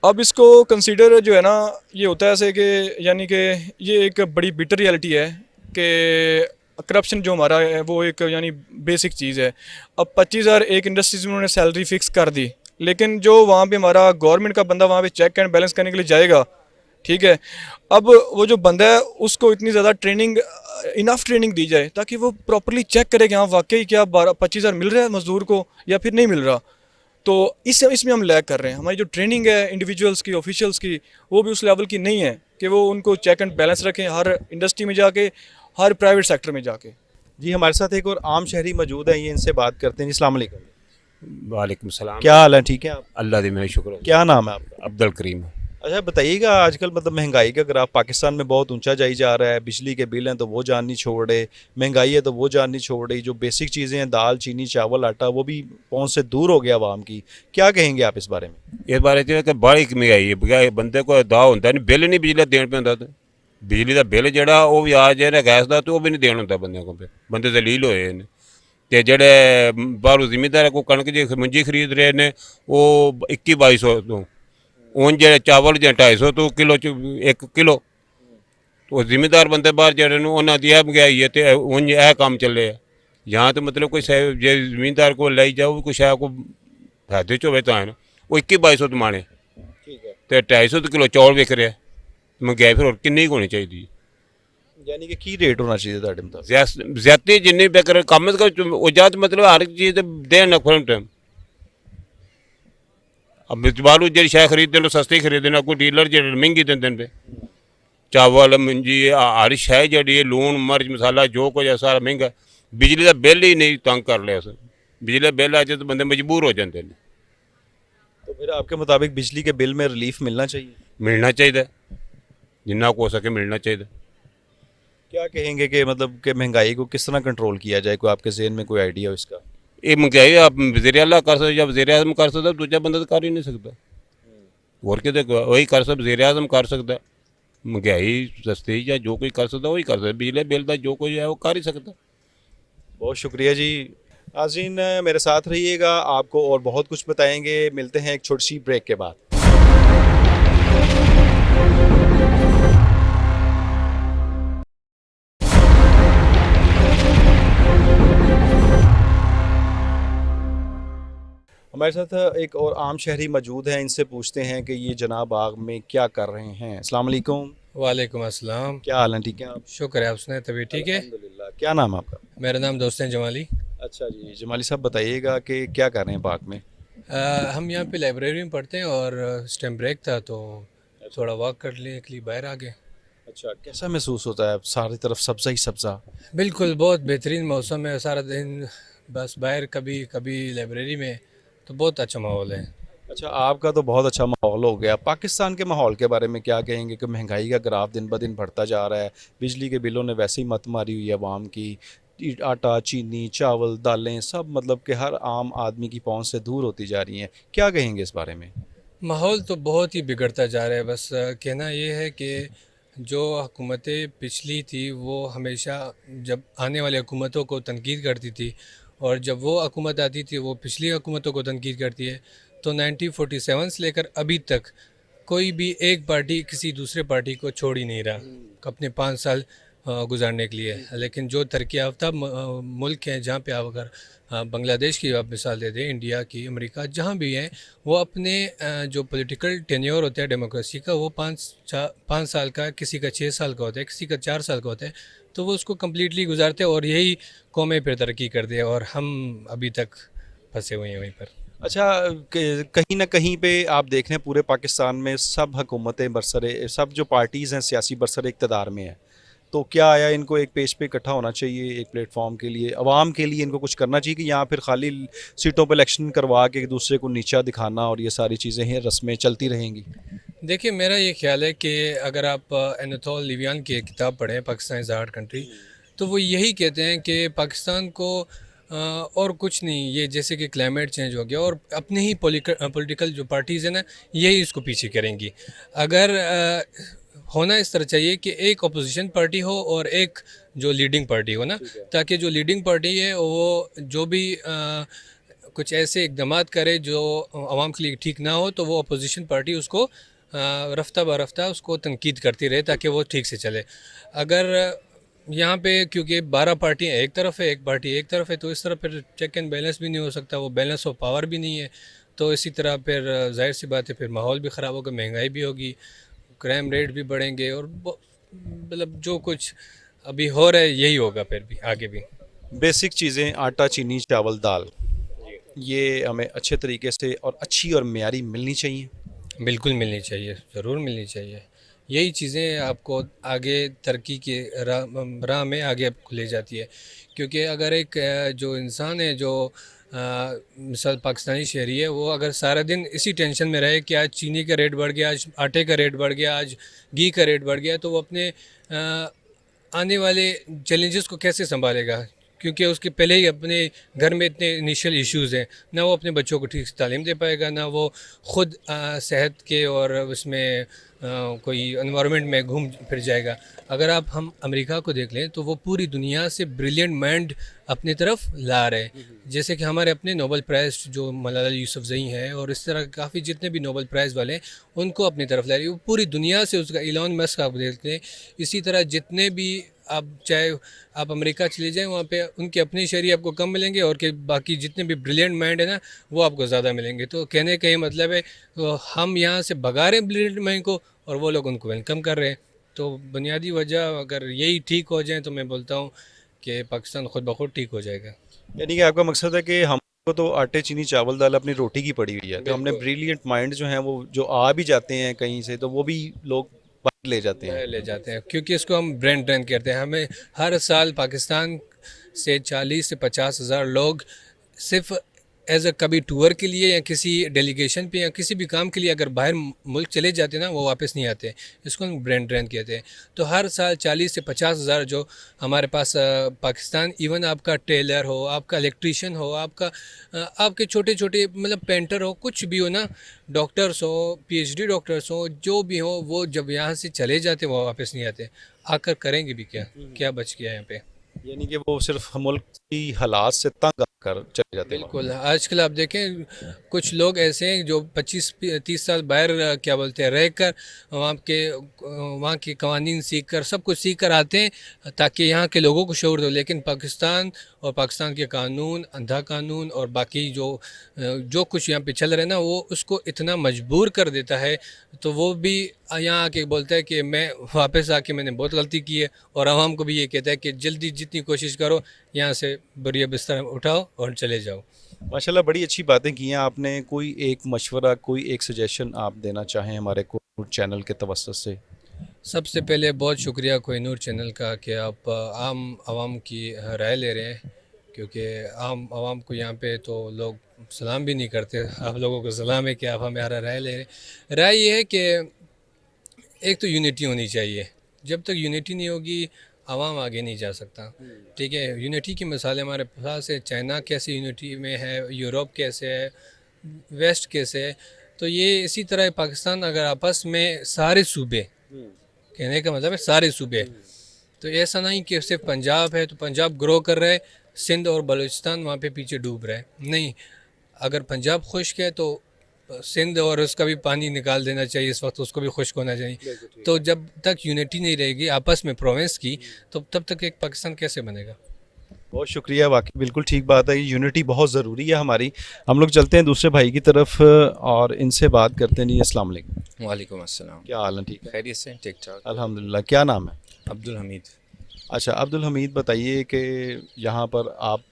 अब इसको कंसीडर जो है ना ये होता है ऐसे कि यानी कि ये एक बड़ी बिटर रियलिटी है कि करप्शन जो हमारा है वो एक यानी बेसिक चीज़ है। अब 25,000 एक इंडस्ट्रीज में उन्होंने सैलरी फिक्स कर दी, लेकिन जो वहाँ पे हमारा गवर्नमेंट का बंदा वहाँ पे चेक एंड बैलेंस करने के लिए जाएगा, ठीक है। अब वो जो बंदा है उसको इतनी ज़्यादा ट्रेनिंग, इनफ ट्रेनिंग दी जाए ताकि वो प्रॉपरली चेक करे कि हाँ वाकई क्या 12-25 हज़ार मिल रहा है मज़दूर को या फिर नहीं मिल रहा। तो इसमें हम लैग कर रहे हैं। हमारी जो ट्रेनिंग है इंडिविजुअल्स की, ऑफिशियल्स की, वो भी उस लेवल की नहीं है कि वो उनको चेक एंड बैलेंस रखें हर इंडस्ट्री में जाके, हर प्राइवेट सेक्टर में जाके। जी, हमारे साथ एक और आम शहरी मौजूद हैं, ये इनसे बात करते हैं जी। अस्सलाम वालेकुम। वालेकुम सलाम। क्या हाल है, ठीक है आप? अल्लाह दी मेरा शुक्र है। क्या नाम है आपका? अब्दुल करीम। अच्छा बताइएगा, आजकल मतलब महंगाई का ग्राफ पाकिस्तान में बहुत ऊंचा जाई जा रहा है। बिजली के बिल हैं तो वो जान नहीं छोड़ रहे, महंगाई है तो वो जान नहीं छोड़ रही, जो बेसिक चीज़ें हैं दाल चीनी चावल आटा वो भी पहुंच से दूर हो गया आवाम की। क्या कहेंगे आप इस बारे में? इस बारे च कि बड़ी महंगाई है, बगैर बंदे को दा होंदा नहीं, बिल नहीं बिजली देन पे होंदा। ते बिजली का बिल जेड़ा वो भी आ जाए गैस का तो वो भी नहीं देना होंदा बंदे को। बंदे दलील होए ने ते जेड़े बाहरों जिमीदार को कणक जी मंजी खरीद रहे ने वो 21-2200 तो उन जेड़े चावल जे 250 तो किलो च 1 किलो। तो जिमीदार बंदे बाहर जेड़े ने उन्हां दी यह महंगाई है ते उन यह काम चले है। यहाँ तो मतलब कोई जे जमींदार को लाई जाओ कुछ है को फायदे च होवे तां है ना, वो 21-2200 तो माने ठीक है, ते 250 किलो चौल विक रहा। महंगाई फिर होर किन्नी होनी चाहिए? यानी कि की रेट होना चाहिए ਤੁਹਾਡੇ ਮੁਤਾबिक? ज्यादा जिन्नी पे करे कम से कम वो ज्यादा मतलब हर एक चीज़ देन फर्म टाइम। अब बालू जी शह खरीदते लो सस्ती खरीदते ना, कोई डीलर जो महंगी देंदे पे चावल मंजी हर शह जी लून मर्च मसाला जो कुछ है सारा महंगा। बिजली का बिल ही नहीं तंग कर लिया सर, बिजली का बिल आ जाए तो बंदे मजबूर हो जाते हैं। तो फिर आपके मुताबिक बिजली के बिल में रिलीफ मिलना चाहिए? मिलना चाहिए, जिन्ना को हो सके मिलना चाहिए। क्या कहेंगे कि मतलब कि महंगाई को किस तरह कंट्रोल किया जाए? कोई आपके जहन में कोई आइडिया हो इसका? ये महंगाई आप वज़ीर आला कर सकते, जब वज़ीर आज़म कर सकता दूजा बंदा तो कर ही नहीं सकता। और कितने वही कर सकता, वज़ीर आज़म कर सकता। महंगाई सस्ती या जो कोई कर सकता वही कर सकता, बिजली बिल का जो कोई है वो कर ही सकता। बहुत शुक्रिया जी। नाज़रीन मेरे साथ रहिएगा, आपको और बहुत कुछ बताएंगे। मिलते हैं एक छोटी सी ब्रेक के बाद। हमारे साथ एक और आम शहरी मौजूद हैं, इनसे पूछते हैं कि ये जनाब बाग में क्या कर रहे हैं। अस्सलाम वालेकुम। वालेकुम अस्सलाम। क्या हाल है, ठीक है आप? शुक्र है, आप सुनाए तभी ठीक है? अल्हम्दुलिल्लाह। क्या नाम है आपका? मेरा नाम दोस्त है जमाली। अच्छा जी, जमाली साहब बताइएगा कि क्या कर रहे हैं बाग में? हम यहाँ पे लाइब्रेरी में पढ़ते हैं और इस टाइम ब्रेक था तो थोड़ा वॉक कर लिए के लिए बाहर आ गए। अच्छा, कैसा महसूस होता है? सारी तरफ सब्ज़ा ही सब्ज़ा। बिल्कुल, बहुत बेहतरीन मौसम है, सारा दिन बस बाहर, कभी कभी लाइब्रेरी में, तो बहुत अच्छा माहौल है। अच्छा, आपका तो बहुत अच्छा माहौल हो गया। पाकिस्तान के माहौल के बारे में क्या कहेंगे कि महंगाई का ग्राफ दिन ब दिन बढ़ता जा रहा है, बिजली के बिलों ने वैसे ही मत मारी हुई है आवाम की, आटा चीनी चावल दालें सब मतलब कि हर आम आदमी की पहुंच से दूर होती जा रही हैं। क्या कहेंगे इस बारे में? माहौल तो बहुत ही बिगड़ता जा रहा है। बस कहना ये है कि जो हुकूमतें पिछली थी वो हमेशा जब आने वाली हुकूमतों को तनकीद करती थी, और जब वो हुकूमत आती थी वो पिछली हुकूमतों को तनकीद करती है। तो 1947 से लेकर अभी तक कोई भी एक पार्टी किसी दूसरे पार्टी को छोड़ ही नहीं रहा अपने 5 साल गुजारने के लिए। लेकिन जो तरक्की याफ्ता मुल्क हैं, जहाँ पे आप अगर बांग्लादेश की आप मिसाल दे दें, इंडिया की, अमेरिका, जहाँ भी हैं, वो अपने जो पॉलिटिकल टेन्योर होता है डेमोक्रेसी का, वो 5 साल का, किसी का 6 साल का होता है, किसी का 4 साल का होता है, तो वो उसको कम्प्लीटली गुजारते हैं और यही कौमें फिर तरक्की कर दे और हम अभी तक फंसे हुए हैं वहीं पर। अच्छा, कहीं ना कहीं पे आप देख रहे हैं पूरे पाकिस्तान में सब हुकूमतें बरसरे सब जो पार्टीज़ हैं सियासी बरसरे इक़्तिदार में है, तो क्या आया इनको एक पेज पे इकट्ठा होना चाहिए, एक प्लेटफॉर्म के लिए, अवाम के लिए इनको कुछ करना चाहिए कि यहाँ फिर खाली सीटों पर इलेक्शन करवा के एक दूसरे को नीचा दिखाना और ये सारी चीज़ें हैं रस्में चलती रहेंगी? देखिए, मेरा ये ख्याल है कि अगर आप एनातोल लिवियान की एक किताब पढ़ें, पाकिस्तान इज़ हार्ड कंट्री, तो वो यही कहते हैं कि पाकिस्तान को और कुछ नहीं, ये जैसे कि क्लाइमेट चेंज हो गया और अपने ही पॉलिटिकल जो पार्टीज़ हैं ना, यही इसको पीछे करेंगी। अगर होना इस तरह चाहिए कि एक अपोजिशन पार्टी हो और एक जो लीडिंग पार्टी हो ना, ताकि जो लीडिंग पार्टी है वो जो भी कुछ ऐसे इकदाम करे जो आवाम के लिए ठीक ना हो, तो वो अपोजिशन पार्टी उसको रफ्ता ब रफ्ता उसको तनकीद करती रहे ताकि वो ठीक से चले। अगर यहाँ पे क्योंकि 12 पार्टियाँ एक तरफ है, एक पार्टी एक तरफ है, तो इस तरह फिर चेक एंड बैलेंस भी नहीं हो सकता, वो बैलेंस ऑफ पावर भी नहीं है। तो इसी तरह फिर जाहिर सी बात है फिर माहौल भी ख़राब होगा, महंगाई भी होगी, क्राइम रेट भी बढ़ेंगे और मतलब जो कुछ अभी हो रहा है यही होगा फिर भी आगे भी। बेसिक चीज़ें आटा, चीनी, चावल, दाल, ये हमें अच्छे तरीके से और अच्छी और मियारी मिलनी चाहिए। बिल्कुल मिलनी चाहिए, ज़रूर मिलनी चाहिए। यही चीज़ें आपको आगे तरक्की के राह में आगे आपको ले जाती है। क्योंकि अगर एक जो इंसान है जो मिसाल पाकिस्तानी शहरी है, वो अगर सारा दिन इसी टेंशन में रहे कि आज चीनी का रेट बढ़ गया, आज आटे का रेट बढ़ गया, आज घी का रेट बढ़ गया, तो वो अपने आने वाले चैलेंजेस को कैसे संभालेगा? क्योंकि उसके पहले ही अपने घर में इतने इनिशियल इश्यूज़ हैं, ना वो अपने बच्चों को ठीक से तालीम दे पाएगा, ना वो ख़ुद सेहत के और उसमें कोई एनवायरनमेंट में घूम फिर जाएगा। अगर हम अमेरिका को देख लें तो वो पूरी दुनिया से ब्रिलियंट माइंड अपनी तरफ ला रहे हैं। जैसे कि हमारे अपने नोबेल प्राइज़ जो मलाला यूसुफ़ज़ई हैं और इस तरह काफ़ी जितने भी नोबेल प्राइज़ वाले हैं उनको अपनी तरफ ला रही है। वो पूरी दुनिया से उसका इलॉन मस्क आप देख लें, इसी तरह जितने भी आप चाहे आप अमेरिका चले जाएं, वहाँ पे उनके अपने शहरी आपको कम मिलेंगे और के बाकी जितने भी ब्रिलियंट माइंड है ना वो आपको ज़्यादा मिलेंगे। तो कहने का ये मतलब है तो हम यहाँ से भगा रहे हैं ब्रिलियंट माइंड को और वो लोग उनको वेलकम कर रहे हैं। तो बुनियादी वजह अगर यही ठीक हो जाए तो मैं बोलता हूँ कि पाकिस्तान खुद ब खुद ठीक हो जाएगा। यानी कि आपका मकसद है कि हमको तो आटे, चीनी, चावल, दाल अपनी रोटी की पड़ी हुई है, तो हमने ब्रिलियंट माइंड जो हैं वो जो आ भी जाते हैं कहीं से, तो वो भी लोग बाहर ले जाते हैं। ले जाते हैं क्योंकि इसको हम ब्रेन ड्रेन कहते हैं। हमें हर साल पाकिस्तान से 40 से 50 हज़ार लोग सिर्फ एज अ कभी टूर के लिए या किसी डेलीगेशन पे या किसी भी काम के लिए अगर बाहर मुल्क चले जाते हैं ना वो वापस नहीं आते। इसको हम ब्रेन ड्रेन कहते हैं। तो हर साल 40 से 50 हज़ार जो हमारे पास पाकिस्तान, इवन आपका टेलर हो, आपका इलेक्ट्रीशियन हो, आपके छोटे छोटे मतलब पेंटर हो, कुछ भी हो ना, डॉक्टर्स हो, PhD डॉक्टर्स हो, जो भी हो, वो जब यहाँ से चले जाते वो वापस नहीं आते। आकर करेंगे भी क्या, क्या बच गया यहाँ पे? यानी कि वो सिर्फ मुल्क की हालात से तंग आकर चले जाते हैं। बिल्कुल, आजकल आप देखें कुछ लोग ऐसे हैं जो 25-30 साल बाहर क्या बोलते हैं रहकर वहाँ के कवानीन सीख कर सब कुछ सीख कर आते हैं ताकि यहाँ के लोगों को शऊर दो। लेकिन पाकिस्तान और पाकिस्तान के कानून, अंधा कानून और बाकी जो कुछ यहाँ पे चल रहा है ना वो उसको इतना मजबूर कर देता है। तो वो भी यहाँ आके बोलता है कि मैं वापस आके मैंने बहुत गलती की है, और आवाम को भी ये कहता है कि जल्दी जितनी कोशिश करो यहाँ से बढ़िया बिस्तर उठाओ और चले जाओ। माशाल्लाह बड़ी अच्छी बातें की हैं आपने। कोई एक मशवरा, कोई एक सजेशन आप देना चाहें हमारे को चैनल के तवज्जुह से? सबसे पहले बहुत शुक्रिया कोहिनूर चैनल का कि आप आम आवाम की राय ले रहे हैं, क्योंकि आम आवाम को यहाँ पे तो लोग सलाम भी नहीं करते। आप लोगों को सलाम है कि आप हमारा राय ले रहे हैं। राय ये है कि एक तो यूनिटी होनी चाहिए। जब तक यूनिटी नहीं होगी आवाम आगे नहीं जा सकता। ठीक है, यूनिटी की मिसालें हमारे पास है। चाइना कैसे यूनिटी में है, यूरोप कैसे है, वेस्ट कैसे है। तो ये इसी तरह पाकिस्तान अगर आपस में सारे सूबे, कहने का मतलब है सारे सूबे, तो ऐसा नहीं कि सिर्फ पंजाब है तो पंजाब ग्रो कर रहा है, सिंध और बलूचिस्तान वहाँ पे पीछे डूब रहा है। नहीं, अगर पंजाब खुश्क है तो सिंध और उसका भी पानी निकाल देना चाहिए, इस वक्त उसको भी खुश्क होना चाहिए। तो जब तक यूनिटी नहीं रहेगी आपस में प्रोविंस की, तो तब तक एक पाकिस्तान कैसे बनेगा? बहुत शुक्रिया, वाकई बिल्कुल ठीक बात है। यूनिटी बहुत ज़रूरी है हमारी। हम लोग चलते हैं दूसरे भाई की तरफ और इनसे बात करते हैं। जी अस्सलाम वालेकुम। वालेकुम अस्सलाम। क्या हाल है? ठीक है, खैरियत से? ठीक ठाक। अल्हम्दुलिल्लाह। क्या नाम है? अब्दुल हमीद। अच्छा अब्दुल हमीद, बताइए कि यहाँ पर आप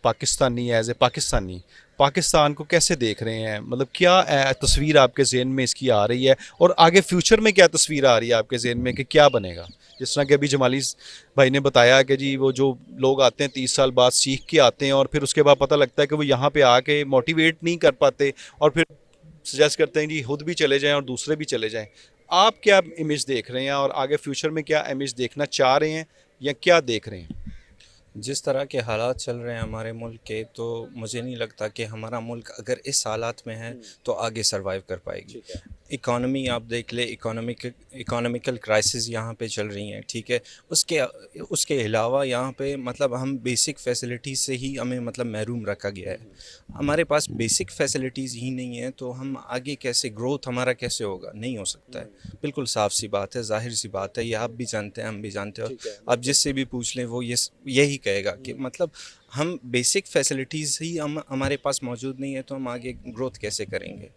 पाकिस्तानी एज ए पाकिस्तान को कैसे देख रहे हैं? मतलब क्या तस्वीर आपके जहन में इसकी आ रही है, और आगे फ्यूचर में क्या तस्वीर आ रही है आपके जहन में कि क्या बनेगा? जिस तरह कि अभी जमाली भाई ने बताया कि जी वो जो लोग आते हैं 30 साल बाद सीख के आते हैं और फिर उसके बाद पता लगता है कि वो यहाँ पे आके मोटिवेट नहीं कर पाते और फिर सजेस्ट करते हैं जी खुद भी चले जाएं और दूसरे भी चले जाएं। आप क्या इमेज देख रहे हैं और आगे फ्यूचर में क्या इमेज देखना चाह रहे हैं या क्या देख रहे हैं? जिस तरह के हालात चल रहे हैं हमारे मुल्क के, तो मुझे नहीं लगता कि हमारा मुल्क अगर इस हालात में है तो आगे सरवाइव कर पाएगी। इकॉनमी आप देख ले, इकोनॉमिकल क्राइसिस यहाँ पे चल रही हैं। ठीक है, उसके अलावा यहाँ पे मतलब हम बेसिक फैसिलिटीज़ से ही हमें मतलब महरूम रखा गया है। हमारे पास बेसिक फैसिलिटीज़ ही नहीं है तो हम आगे कैसे, ग्रोथ हमारा कैसे होगा? नहीं हो सकता है। बिल्कुल साफ़ सी बात है, ज़ाहिर सी बात है। ये आप भी जानते हैं, हम भी जानते हो। आप जिससे भी पूछ लें वो यही कहेगा कि मतलब हम बेसिक फैसिलिटीज़ ही हमारे पास मौजूद नहीं है तो हम आगे ग्रोथ कैसे करेंगे?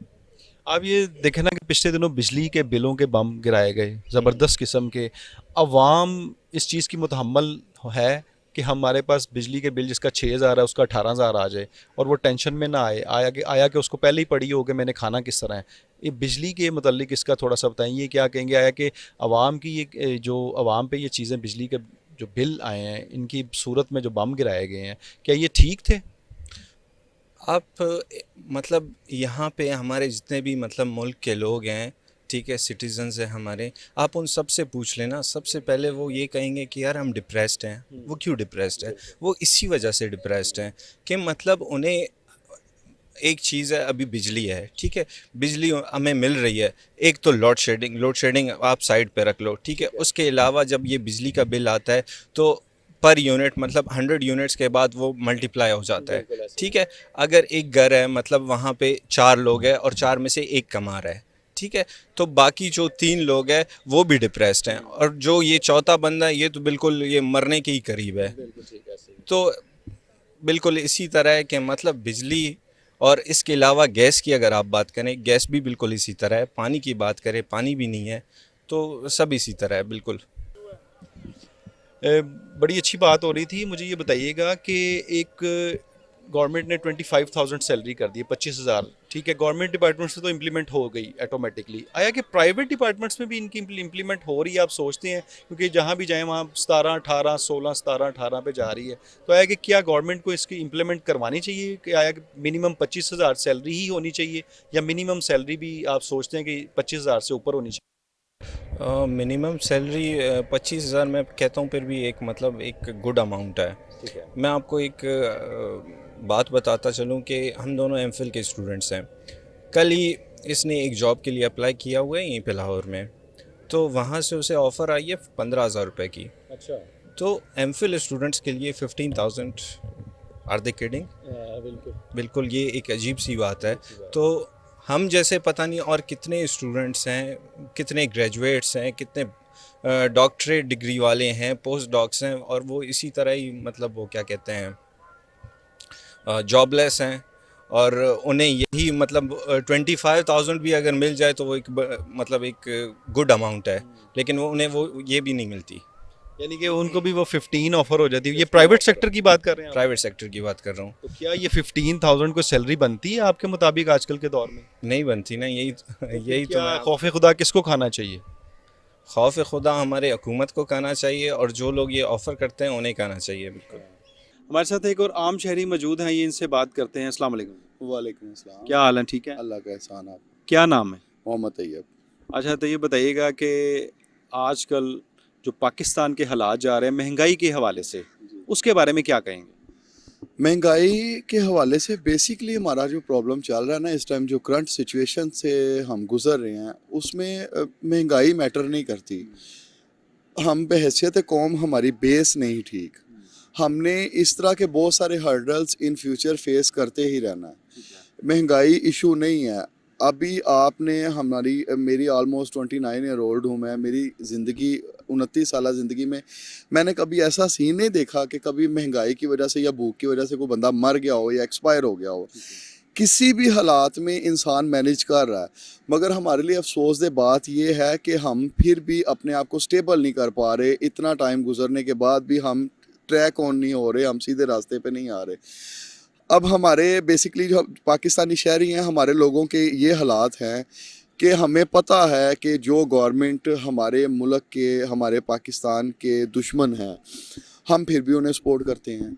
आप ये देखें ना कि पिछले दिनों बिजली के बिलों के बम गिराए गए ज़बरदस्त किस्म के। अवाम इस चीज़ की मुतहम्मल है कि हमारे पास बिजली के बिल जिसका 6,000 है उसका 18,000 आ जाए और वो टेंशन में ना आया कि उसको पहले ही पड़ी हो कि मैंने खाना किस तरह है। ये बिजली के मुतल्लिक इसका थोड़ा सा बताइए, क्या कहेंगे? आया कि अवाम की ये जो अवाम पे ये चीज़ें बिजली के जो बिल आए हैं इनकी सूरत में जो बम गिराए गए हैं, क्या ये ठीक थे? आप मतलब यहाँ पे हमारे जितने भी मतलब मुल्क के लोग हैं, ठीक है, सिटीजन्स हैं हमारे, आप उन सब से पूछ लेना, सबसे पहले वो ये कहेंगे कि यार हम डिप्रेस्ड हैं। वो क्यों डिप्रेस्ड है? वो इसी वजह से डिप्रेस्ड हैं कि मतलब उन्हें एक चीज़ है, अभी बिजली है, ठीक है, बिजली हमें मिल रही है, एक तो लोड शेडिंग आप साइड पे रख लो, ठीक है, उसके अलावा जब ये बिजली का बिल आता है तो पर यूनिट मतलब 100 यूनिट्स के बाद वो मल्टीप्लाई हो जाता है, ठीक है। अगर एक घर है मतलब वहाँ पे 4 लोग हैं और 4 में से एक कमा रहा है, ठीक है, तो बाकी जो 3 लोग हैं वो भी डिप्रेस्ड हैं, और जो ये चौथा बंदा है ये तो बिल्कुल ये मरने के ही करीब है। तो बिल्कुल इसी तरह है कि मतलब बिजली, और इसके अलावा गैस की अगर आप बात करें, गैस भी बिल्कुल इसी तरह है। पानी की बात करें, पानी भी नहीं है, तो सब इसी तरह है बिल्कुल। बड़ी अच्छी बात हो रही थी। मुझे ये बताइएगा कि एक गवर्नमेंट ने 25,000 सैलरी कर दी है, 25,000, ठीक है, गवर्नमेंट डिपार्टमेंट से तो इम्प्लीमेंट हो गई ऑटोमेटिकली। आया कि प्राइवेट डिपार्टमेंट्स में भी इनकी इम्प्लीमेंट हो रही है, आप सोचते हैं? क्योंकि जहाँ भी जाएँ वहाँ 17, 18, 16, 17, 18 पे जा रही है। तो आया कि क्या गवर्नमेंट को इसकी इम्प्लीमेंट करवानी चाहिए कि आया कि मिनिमम 25,000 सैलरी ही होनी चाहिए, या मिनिमम सैलरी भी आप सोचते हैं कि 25,000 से ऊपर होनी चाहिए? मिनिमम सैलरी 25,000 मैं कहता हूँ फिर भी एक मतलब एक गुड अमाउंट है। ठीक है। मैं आपको एक बात बताता चलूँ कि हम दोनों एमफिल के स्टूडेंट्स हैं। कल ही इसने एक जॉब के लिए अप्लाई किया हुआ है यहीं पे लाहौर में, तो वहाँ से उसे ऑफ़र आई है 15,000 रुपये की। अच्छा। तो एमफिल स्टूडेंट्स के लिए 15,000, आर दे किडिंग? बिल्कुल। बिल्कुल, ये एक अजीब सी बात है। तो हम जैसे पता नहीं और कितने स्टूडेंट्स हैं, कितने ग्रेजुएट्स हैं, कितने डॉक्टरेट डिग्री वाले हैं, पोस्ट डॉक्स हैं, और वो इसी तरह ही मतलब वो क्या कहते हैं जॉबलेस हैं, और उन्हें यही मतलब 25,000 भी अगर मिल जाए तो वो एक मतलब एक गुड अमाउंट है, लेकिन वो उन्हें वो ये भी नहीं मिलती। यानी कि उनको भी वो 15 ऑफर हो जाती है। ये प्राइवेट सेक्टर की बात कर रहे हैं आप? प्राइवेट सेक्टर की बात कर रहा हूँ। तो क्या ये 15,000 को सैलरी बनती है आपके मुताबिक आजकल के दौर में? नहीं बनती ना, यही यही तो क्या मैं खौफ खुदा किसको खाना चाहिए? खौफ खुदा हमारे हुकूमत को कहना चाहिए, और जो लोग ये ऑफ़र करते हैं उन्हें कहना चाहिए बिल्कुल। हमारे साथ एक और आम शहरी मौजूद हैं, ये इनसे बात करते हैं। अस्सलाम वालेकुम। वालेकुम अस्सलाम। क्या हाल है? ठीक है। अल्लाह का एहसान आप। क्या नाम है? मोहम्मद तैयब। अच्छा, तो ये बताइएगा कि आजकल जो पाकिस्तान के हालात जा रहे हैं महंगाई के हवाले से, उसके बारे में क्या कहेंगे? महंगाई के हवाले से बेसिकली हमारा जो प्रॉब्लम चल रहा है ना इस टाइम, जो करंट सिचुएशन से हम गुज़र रहे हैं, उसमें महंगाई मैटर नहीं करती। हम बहैसियत कौम हमारी बेस नहीं ठीक। हमने इस तरह के बहुत सारे हर्डल्स इन फ्यूचर फेस करते ही रहना है। महंगाई इशू नहीं है। अभी आपने मेरी ऑलमोस्ट 29 ईयर ओल्ड हूँ मैं। मेरी ज़िंदगी 29 साल ज़िंदगी में मैंने कभी ऐसा सीन नहीं देखा कि कभी महंगाई की वजह से या भूख की वजह से कोई बंदा मर गया हो या एक्सपायर हो गया हो। किसी भी हालात में इंसान मैनेज कर रहा है, मगर हमारे लिए अफसोस दे बात यह है कि हम फिर भी अपने आप को स्टेबल नहीं कर पा रहे। इतना टाइम गुजरने के बाद भी हम ट्रैक ऑन नहीं हो रहे, हम सीधे रास्ते पे नहीं आ रहे। अब हमारे बेसिकली जो पाकिस्तानी शहरी हैं, हमारे लोगों के ये हालात हैं कि हमें पता है कि जो गवर्नमेंट हमारे मुल्क के, हमारे पाकिस्तान के दुश्मन हैं, हम फिर भी उन्हें सपोर्ट करते हैं।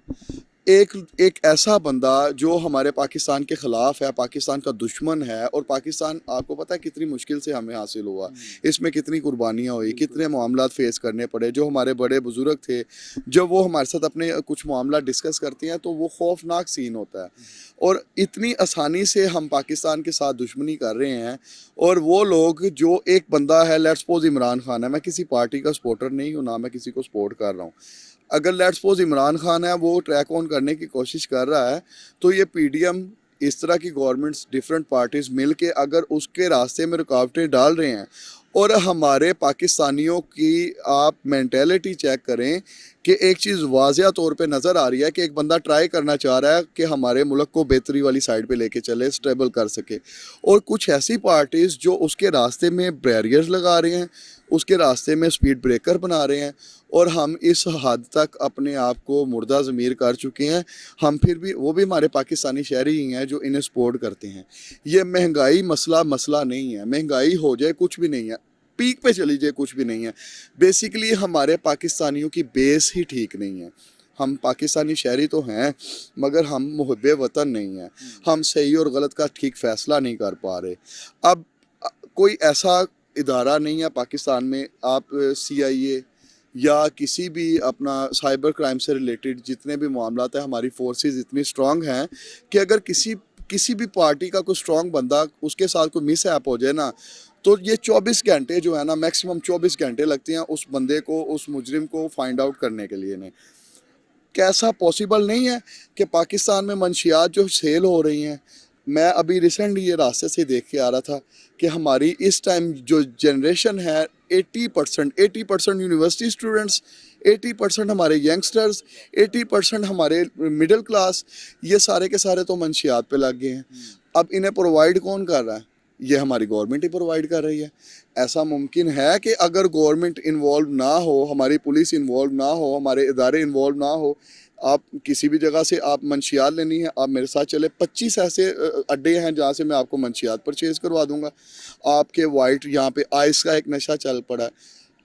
एक ऐसा बंदा जो हमारे पाकिस्तान के ख़िलाफ़ है, पाकिस्तान का दुश्मन है, और पाकिस्तान आपको पता है कितनी मुश्किल से हमें हासिल हुआ, इसमें कितनी कुर्बानियाँ हुई, कितने मामला फेस करने पड़े। जो हमारे बड़े बुज़ुर्ग थे, जब वो हमारे साथ अपने कुछ मामला डिस्कस करते हैं तो वो खौफनाक सीन होता है। और इतनी आसानी से हम पाकिस्तान के साथ दुश्मनी कर रहे हैं, और वो लोग जो एक बंदा है, लेट्स सपोज इमरान खान है, मैं किसी पार्टी का सपोर्टर नहीं हूँ, ना मैं किसी को सपोर्ट कर रहा हूँ, अगर लेट्स सपोज इमरान खान है, वो ट्रैक ऑन करने की कोशिश कर रहा है, तो ये पीडीएम, इस तरह की गवर्नमेंट्स, डिफरेंट पार्टीज़ मिल के अगर उसके रास्ते में रुकावटें डाल रहे हैं और हमारे पाकिस्तानियों की आप मेंटेलिटी चेक करें कि एक चीज़ वाज़िया तौर पे नज़र आ रही है कि एक बंदा ट्राई करना चाह रहा है कि हमारे मुल्क को बेहतरी वाली साइड पे लेके चले, स्टेबल कर सके, और कुछ ऐसी पार्टीज़ जो उसके रास्ते में बैरियर्स लगा रहे हैं, उसके रास्ते में स्पीड ब्रेकर बना रहे हैं, और हम इस हद तक अपने आप को मुर्दा ज़मीर कर चुके हैं। हम फिर भी, वो भी हमारे पाकिस्तानी शहरी ही हैं जो इन्हें सपोर्ट करते हैं। ये महंगाई मसला नहीं है, महंगाई हो जाए कुछ भी नहीं है, पीक पे चली जाए कुछ भी नहीं है। बेसिकली हमारे पाकिस्तानियों की बेस ही ठीक नहीं है। हम पाकिस्तानी शहरी तो हैं मगर हम मुहब्बे वतन नहीं हैं। हम सही और गलत का ठीक फ़ैसला नहीं कर पा रहे। अब कोई ऐसा इदारा नहीं है पाकिस्तान में, आप CIA या किसी भी अपना साइबर क्राइम से रिलेटेड जितने भी मामलात हैं, हमारी फोर्सेस इतनी स्ट्रांग हैं कि अगर किसी भी पार्टी का कोई स्ट्रांग बंदा, उसके साथ कोई मिस ऐप हो जाए ना, तो ये 24 घंटे जो है ना, मैक्सिमम 24 घंटे लगते हैं उस बंदे को, उस मुजरिम को फाइंड आउट करने के लिए। नहीं, कैसा पॉसिबल नहीं है कि पाकिस्तान में मंशियात जो सेल हो रही हैं, मैं अभी रिसेंटली ये रास्ते से देख के आ रहा था कि हमारी इस टाइम जो जनरेशन है 80% यूनिवर्सिटी स्टूडेंट्स, 80% हमारे यंगस्टर्स, 80% हमारे मिडिल क्लास, ये सारे के सारे तो मंशियात पे लग गए हैं। अब इन्हें प्रोवाइड कौन कर रहा है? ये हमारी गवर्नमेंट ही प्रोवाइड कर रही है। ऐसा मुमकिन है कि अगर गवर्नमेंट इन्वॉल्व ना हो, हमारी पुलिस इन्वॉल्व ना हो, हमारे इदारे इन्वॉल्व ना हो, आप किसी भी जगह से आप मंशियात लेनी है, आप मेरे साथ चले, 25 ऐसे अड्डे हैं जहाँ से मैं आपको मंशियात परचेज़ करवा दूंगा। आपके वाइट यहाँ पे आइस का एक नशा चल पड़ा है।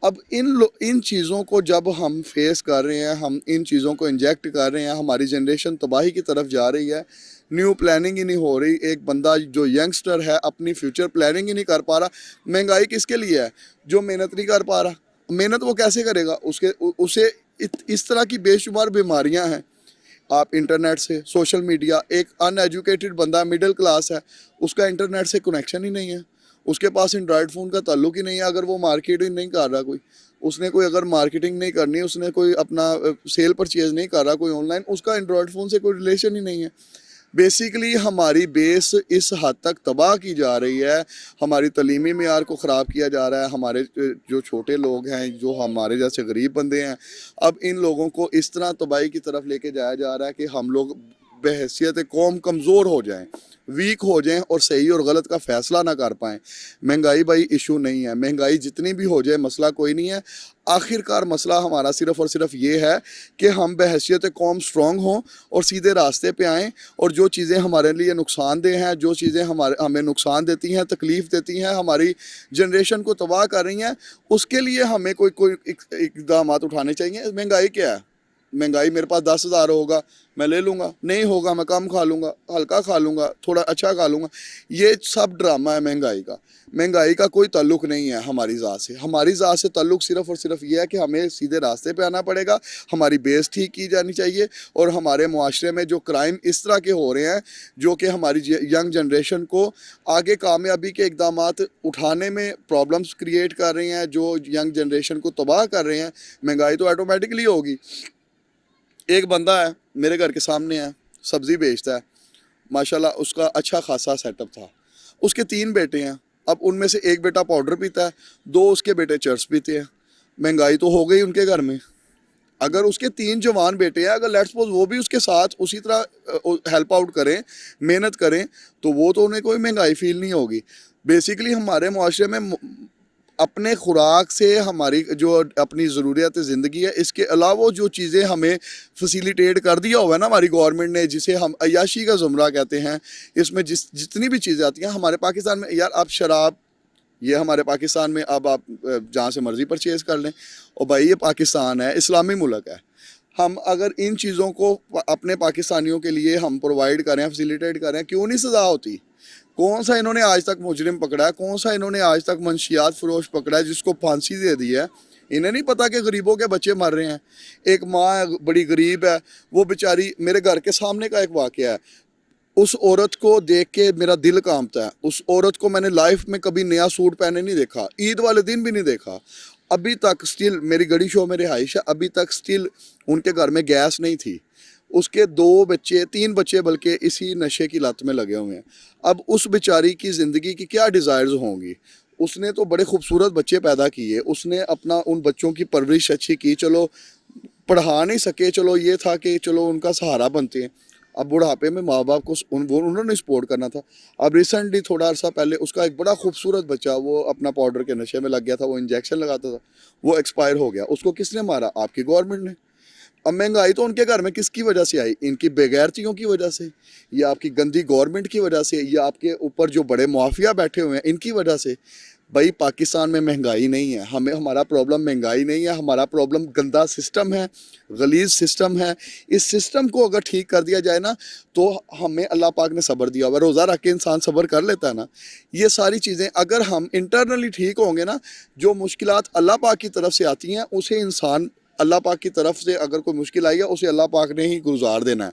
अब इन चीज़ों को जब हम फेस कर रहे हैं, हम इन चीज़ों को इंजेक्ट कर रहे हैं, हमारी जनरेशन तबाही की तरफ जा रही है, न्यू प्लानिंग ही नहीं हो रही। एक बंदा जो यंगस्टर है अपनी फ्यूचर प्लानिंग ही नहीं कर पा रहा। महंगाई किसके लिए है? जो मेहनत नहीं कर पा रहा। मेहनत वो कैसे करेगा? उसे इस तरह की बेशुमार बीमारियां हैं। आप इंटरनेट से, सोशल मीडिया, एक अनएजुकेटेड बंदा मिडिल क्लास है, उसका इंटरनेट से कनेक्शन ही नहीं है, उसके पास एंड्रॉयड फ़ोन का ताल्लुक ही नहीं है। अगर वो मार्केटिंग नहीं कर रहा, उसने कोई अगर मार्केटिंग नहीं करनी, उसने कोई अपना सेल परचेज़ नहीं कर रहा कोई ऑनलाइन, उसका एंड्रॉयड फ़ोन से कोई रिलेशन ही नहीं है। बेसिकली हमारी बेस इस हद तक तबाह की जा रही है, हमारी तलीमी मेयार को ख़राब किया जा रहा है। हमारे जो छोटे लोग हैं, जो हमारे जैसे गरीब बंदे हैं, अब इन लोगों को इस तरह तबाही की तरफ लेके जाया जा रहा है कि हम लोग बहैसियत कौम कमज़ोर हो जाएं, वीक हो जाएं और सही और गलत का फ़ैसला ना कर पाएं। महंगाई भाई इशू नहीं है, महंगाई जितनी भी हो जाए मसला कोई नहीं है। आखिरकार मसला हमारा सिर्फ़ और सिर्फ ये है कि हम बहैसियत कौम स्ट्रॉन्ग हों और सीधे रास्ते पे आएँ, और जो चीज़ें हमारे लिए नुकसानदेह हैं, जो चीज़ें हमें नुकसान देती हैं, तकलीफ़ देती हैं, हमारी जनरेशन को तबाह कर रही हैं, उसके लिए हमें कोई इक़दाम उठाने चाहिए। महंगाई क्या है? महंगाई मेरे पास 10,000 होगा मैं ले लूँगा, नहीं होगा मैं कम खा लूँगा, हल्का खा लूँगा, थोड़ा अच्छा खा लूँगा। ये सब ड्रामा है महंगाई का। महंगाई का कोई ताल्लुक़ नहीं है हमारी ज़ात से। हमारी ज़ात से ताल्लुक़ सिर्फ़ और सिर्फ ये है कि हमें सीधे रास्ते पे आना पड़ेगा, हमारी बेस ठीक की जानी चाहिए, और हमारे मुआशरे में जो क्राइम इस तरह के हो रहे हैं जो कि हमारी यंग जनरेशन को आगे कामयाबी के इक़दामात उठाने में प्रॉब्लम्स क्रिएट कर रहे हैं, जो यंग जनरेशन को तबाह कर रहे हैं, महंगाई तो ऑटोमेटिकली होगी। एक बंदा है मेरे घर के सामने है, सब्ज़ी बेचता है, माशाल्लाह उसका अच्छा खासा सेटअप था। उसके 3 बेटे हैं, अब उनमें से एक बेटा पाउडर पीता है, 2 उसके बेटे चर्च पीते हैं। महंगाई तो हो गई उनके घर में। अगर उसके 3 जवान बेटे हैं, अगर लेट्स सपोज वो भी उसके साथ उसी तरह हेल्प आउट करें, मेहनत करें, तो वो तो उन्हें कोई महंगाई फील नहीं होगी। बेसिकली हमारे मुआशरे में अपने खुराक से हमारी जो अपनी ज़रूरियात ज़िंदगी है, इसके अलावा जो चीज़ें हमें फैसिलिटेट कर दिया हुआ है ना हमारी गवर्नमेंट ने, जिसे हम अय्याशी का ज़ुमरा कहते हैं, इसमें जितनी भी चीज़ें आती हैं हमारे पाकिस्तान में, यार आप शराब, ये हमारे पाकिस्तान में अब आप जहाँ से मर्ज़ी परचेज़ कर लें, और भाई ये पाकिस्तान है, इस्लामी मुल्क है। हम अगर इन चीज़ों को अपने पाकिस्तानियों के लिए हम प्रोवाइड करें, फैसिलिटेट करें, क्यों नहीं सज़ा होती? कौन सा इन्होंने आज तक मुजरिम पकड़ा है? कौन सा इन्होंने आज तक मंशियात फरोश पकड़ा है जिसको फांसी दे दी है? इन्हें नहीं पता कि गरीबों के बच्चे मर रहे हैं। एक माँ बड़ी गरीब है, वो बेचारी, मेरे घर के सामने का एक वाक़या है, उस औरत को देख के मेरा दिल कांपता है। उस औरत को मैंने लाइफ में कभी नया सूट पहने नहीं देखा, ईद वाले दिन भी नहीं देखा। अभी तक स्टिल, मेरी गड़ी शो में रिहाइश है, अभी तक स्टिल उनके घर में गैस नहीं थी। उसके 2 बच्चे, 3 बच्चे बल्कि इसी नशे की लत में लगे हुए हैं। अब उस बेचारी की ज़िंदगी की क्या डिज़ायर्स होंगी? उसने तो बड़े खूबसूरत बच्चे पैदा किए, उसने अपना उन बच्चों की परवरिश अच्छी की, चलो पढ़ा नहीं सके, चलो ये था कि चलो उनका सहारा बनते हैं। अब बुढ़ापे में माँ बाप को उन्होंने सपोर्ट करना था। अब रिसेंटली थोड़ा अर्सा पहले उसका एक बड़ा खूबसूरत बच्चा, वो अपना पाउडर के नशे में लग गया था, वो इंजेक्शन लगाता था, वो एक्सपायर हो गया। उसको किसने मारा? आपकी गवर्नमेंट ने। अब महंगाई तो उनके घर में किसकी वजह से आई? इनकी बेगैरतियों की वजह से, या आपकी गंदी गवर्नमेंट की वजह से, या आपके ऊपर जो बड़े माफिया बैठे हुए हैं इनकी वजह से। भाई पाकिस्तान में महंगाई नहीं है, हमें हमारा प्रॉब्लम महंगाई नहीं है, हमारा प्रॉब्लम गंदा सिस्टम है, गलीज सिस्टम है। इस सिस्टम को अगर ठीक कर दिया जाए ना तो हमें अल्लाह पाक ने सब्र दिया हुआ, रोज़ा रख के इंसान सब्र कर लेता है ना। ये सारी चीज़ें अगर हम इंटरनली ठीक होंगे ना, जो मुश्किलात अल्लाह पाक की तरफ से आती हैं उसे इंसान, अल्लाह पाक की तरफ से अगर कोई मुश्किल आई है उसे अल्लाह पाक ने ही गुजार देना है।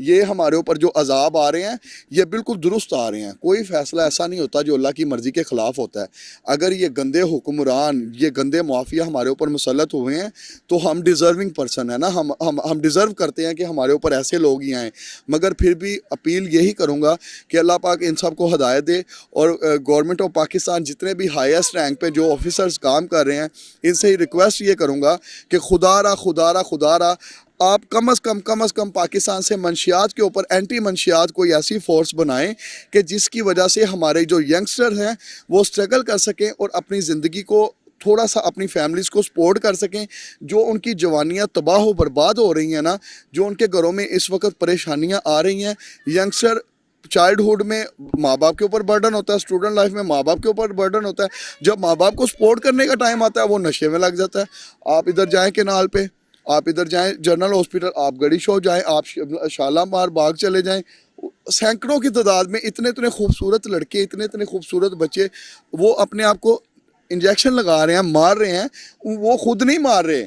ये हमारे ऊपर जो अजाब आ रहे हैं ये बिल्कुल दुरुस्त आ रहे हैं। कोई फ़ैसला ऐसा नहीं होता जो अल्लाह की मर्ज़ी के ख़िलाफ़ होता है। अगर ये गंदे हुक्मरान, ये गंदे माफिया हमारे ऊपर मुसल्लत हुए हैं तो हम डिज़र्विंग पर्सन है ना, हम डिज़र्व करते हैं कि हमारे ऊपर ऐसे लोग ही आएँ। मगर फिर भी अपील यही करूँगा कि अल्लाह पाक इन सब को हदायत दे, और गवर्नमेंट ऑफ पाकिस्तान जितने भी हाईएस्ट रैंक पे जो ऑफिसर्स काम कर रहे हैं इनसे ही रिक्वेस्ट ये करूँगा कि खुदारा आप कम अज़ कम पाकिस्तान से मंशियात के ऊपर एंटी मंशियात कोई ऐसी फोर्स बनाएं कि जिसकी वजह से हमारे जो यंगस्टर हैं वो स्ट्रगल कर सकें और अपनी ज़िंदगी को थोड़ा सा, अपनी फैमिलीज़ को सपोर्ट कर सकें। जो उनकी जवानियाँ तबाह व बर्बाद हो रही हैं ना, जो उनके घरों में इस वक्त परेशानियाँ आ रही हैं, यंगस्टर चाइल्डहुड में माँ बाप के ऊपर बर्डन होता है, स्टूडेंट लाइफ में माँ बाप के ऊपर बर्डन होता है, जब माँ बाप को सपोर्ट करने का टाइम आता है वो नशे में लग जाता है। आप इधर जाएं केनाल पे, आप इधर जाएं जनरल हॉस्पिटल, आप गड़ी शो जाएं, आप शालामार बाग चले जाएं, सैकड़ों की तादाद में इतने इतने खूबसूरत लड़के, इतने इतने खूबसूरत बच्चे वो अपने आप को इंजेक्शन लगा रहे हैं, मार रहे हैं। वो खुद नहीं मार रहे।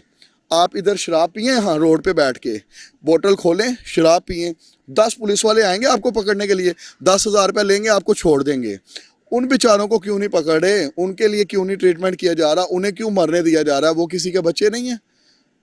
आप इधर शराब पिए, हाँ रोड पे बैठ के बोतल खोलें, शराब पिए, 10 पुलिस वाले आएंगे आपको पकड़ने के लिए, 10,000 रुपये लेंगे, आपको छोड़ देंगे। उन बेचारों को क्यों नहीं पकड़े? उनके लिए क्यों नहीं ट्रीटमेंट किया जा रहा? उन्हें क्यों मरने दिया जा रहा है? वो किसी के बच्चे नहीं हैं,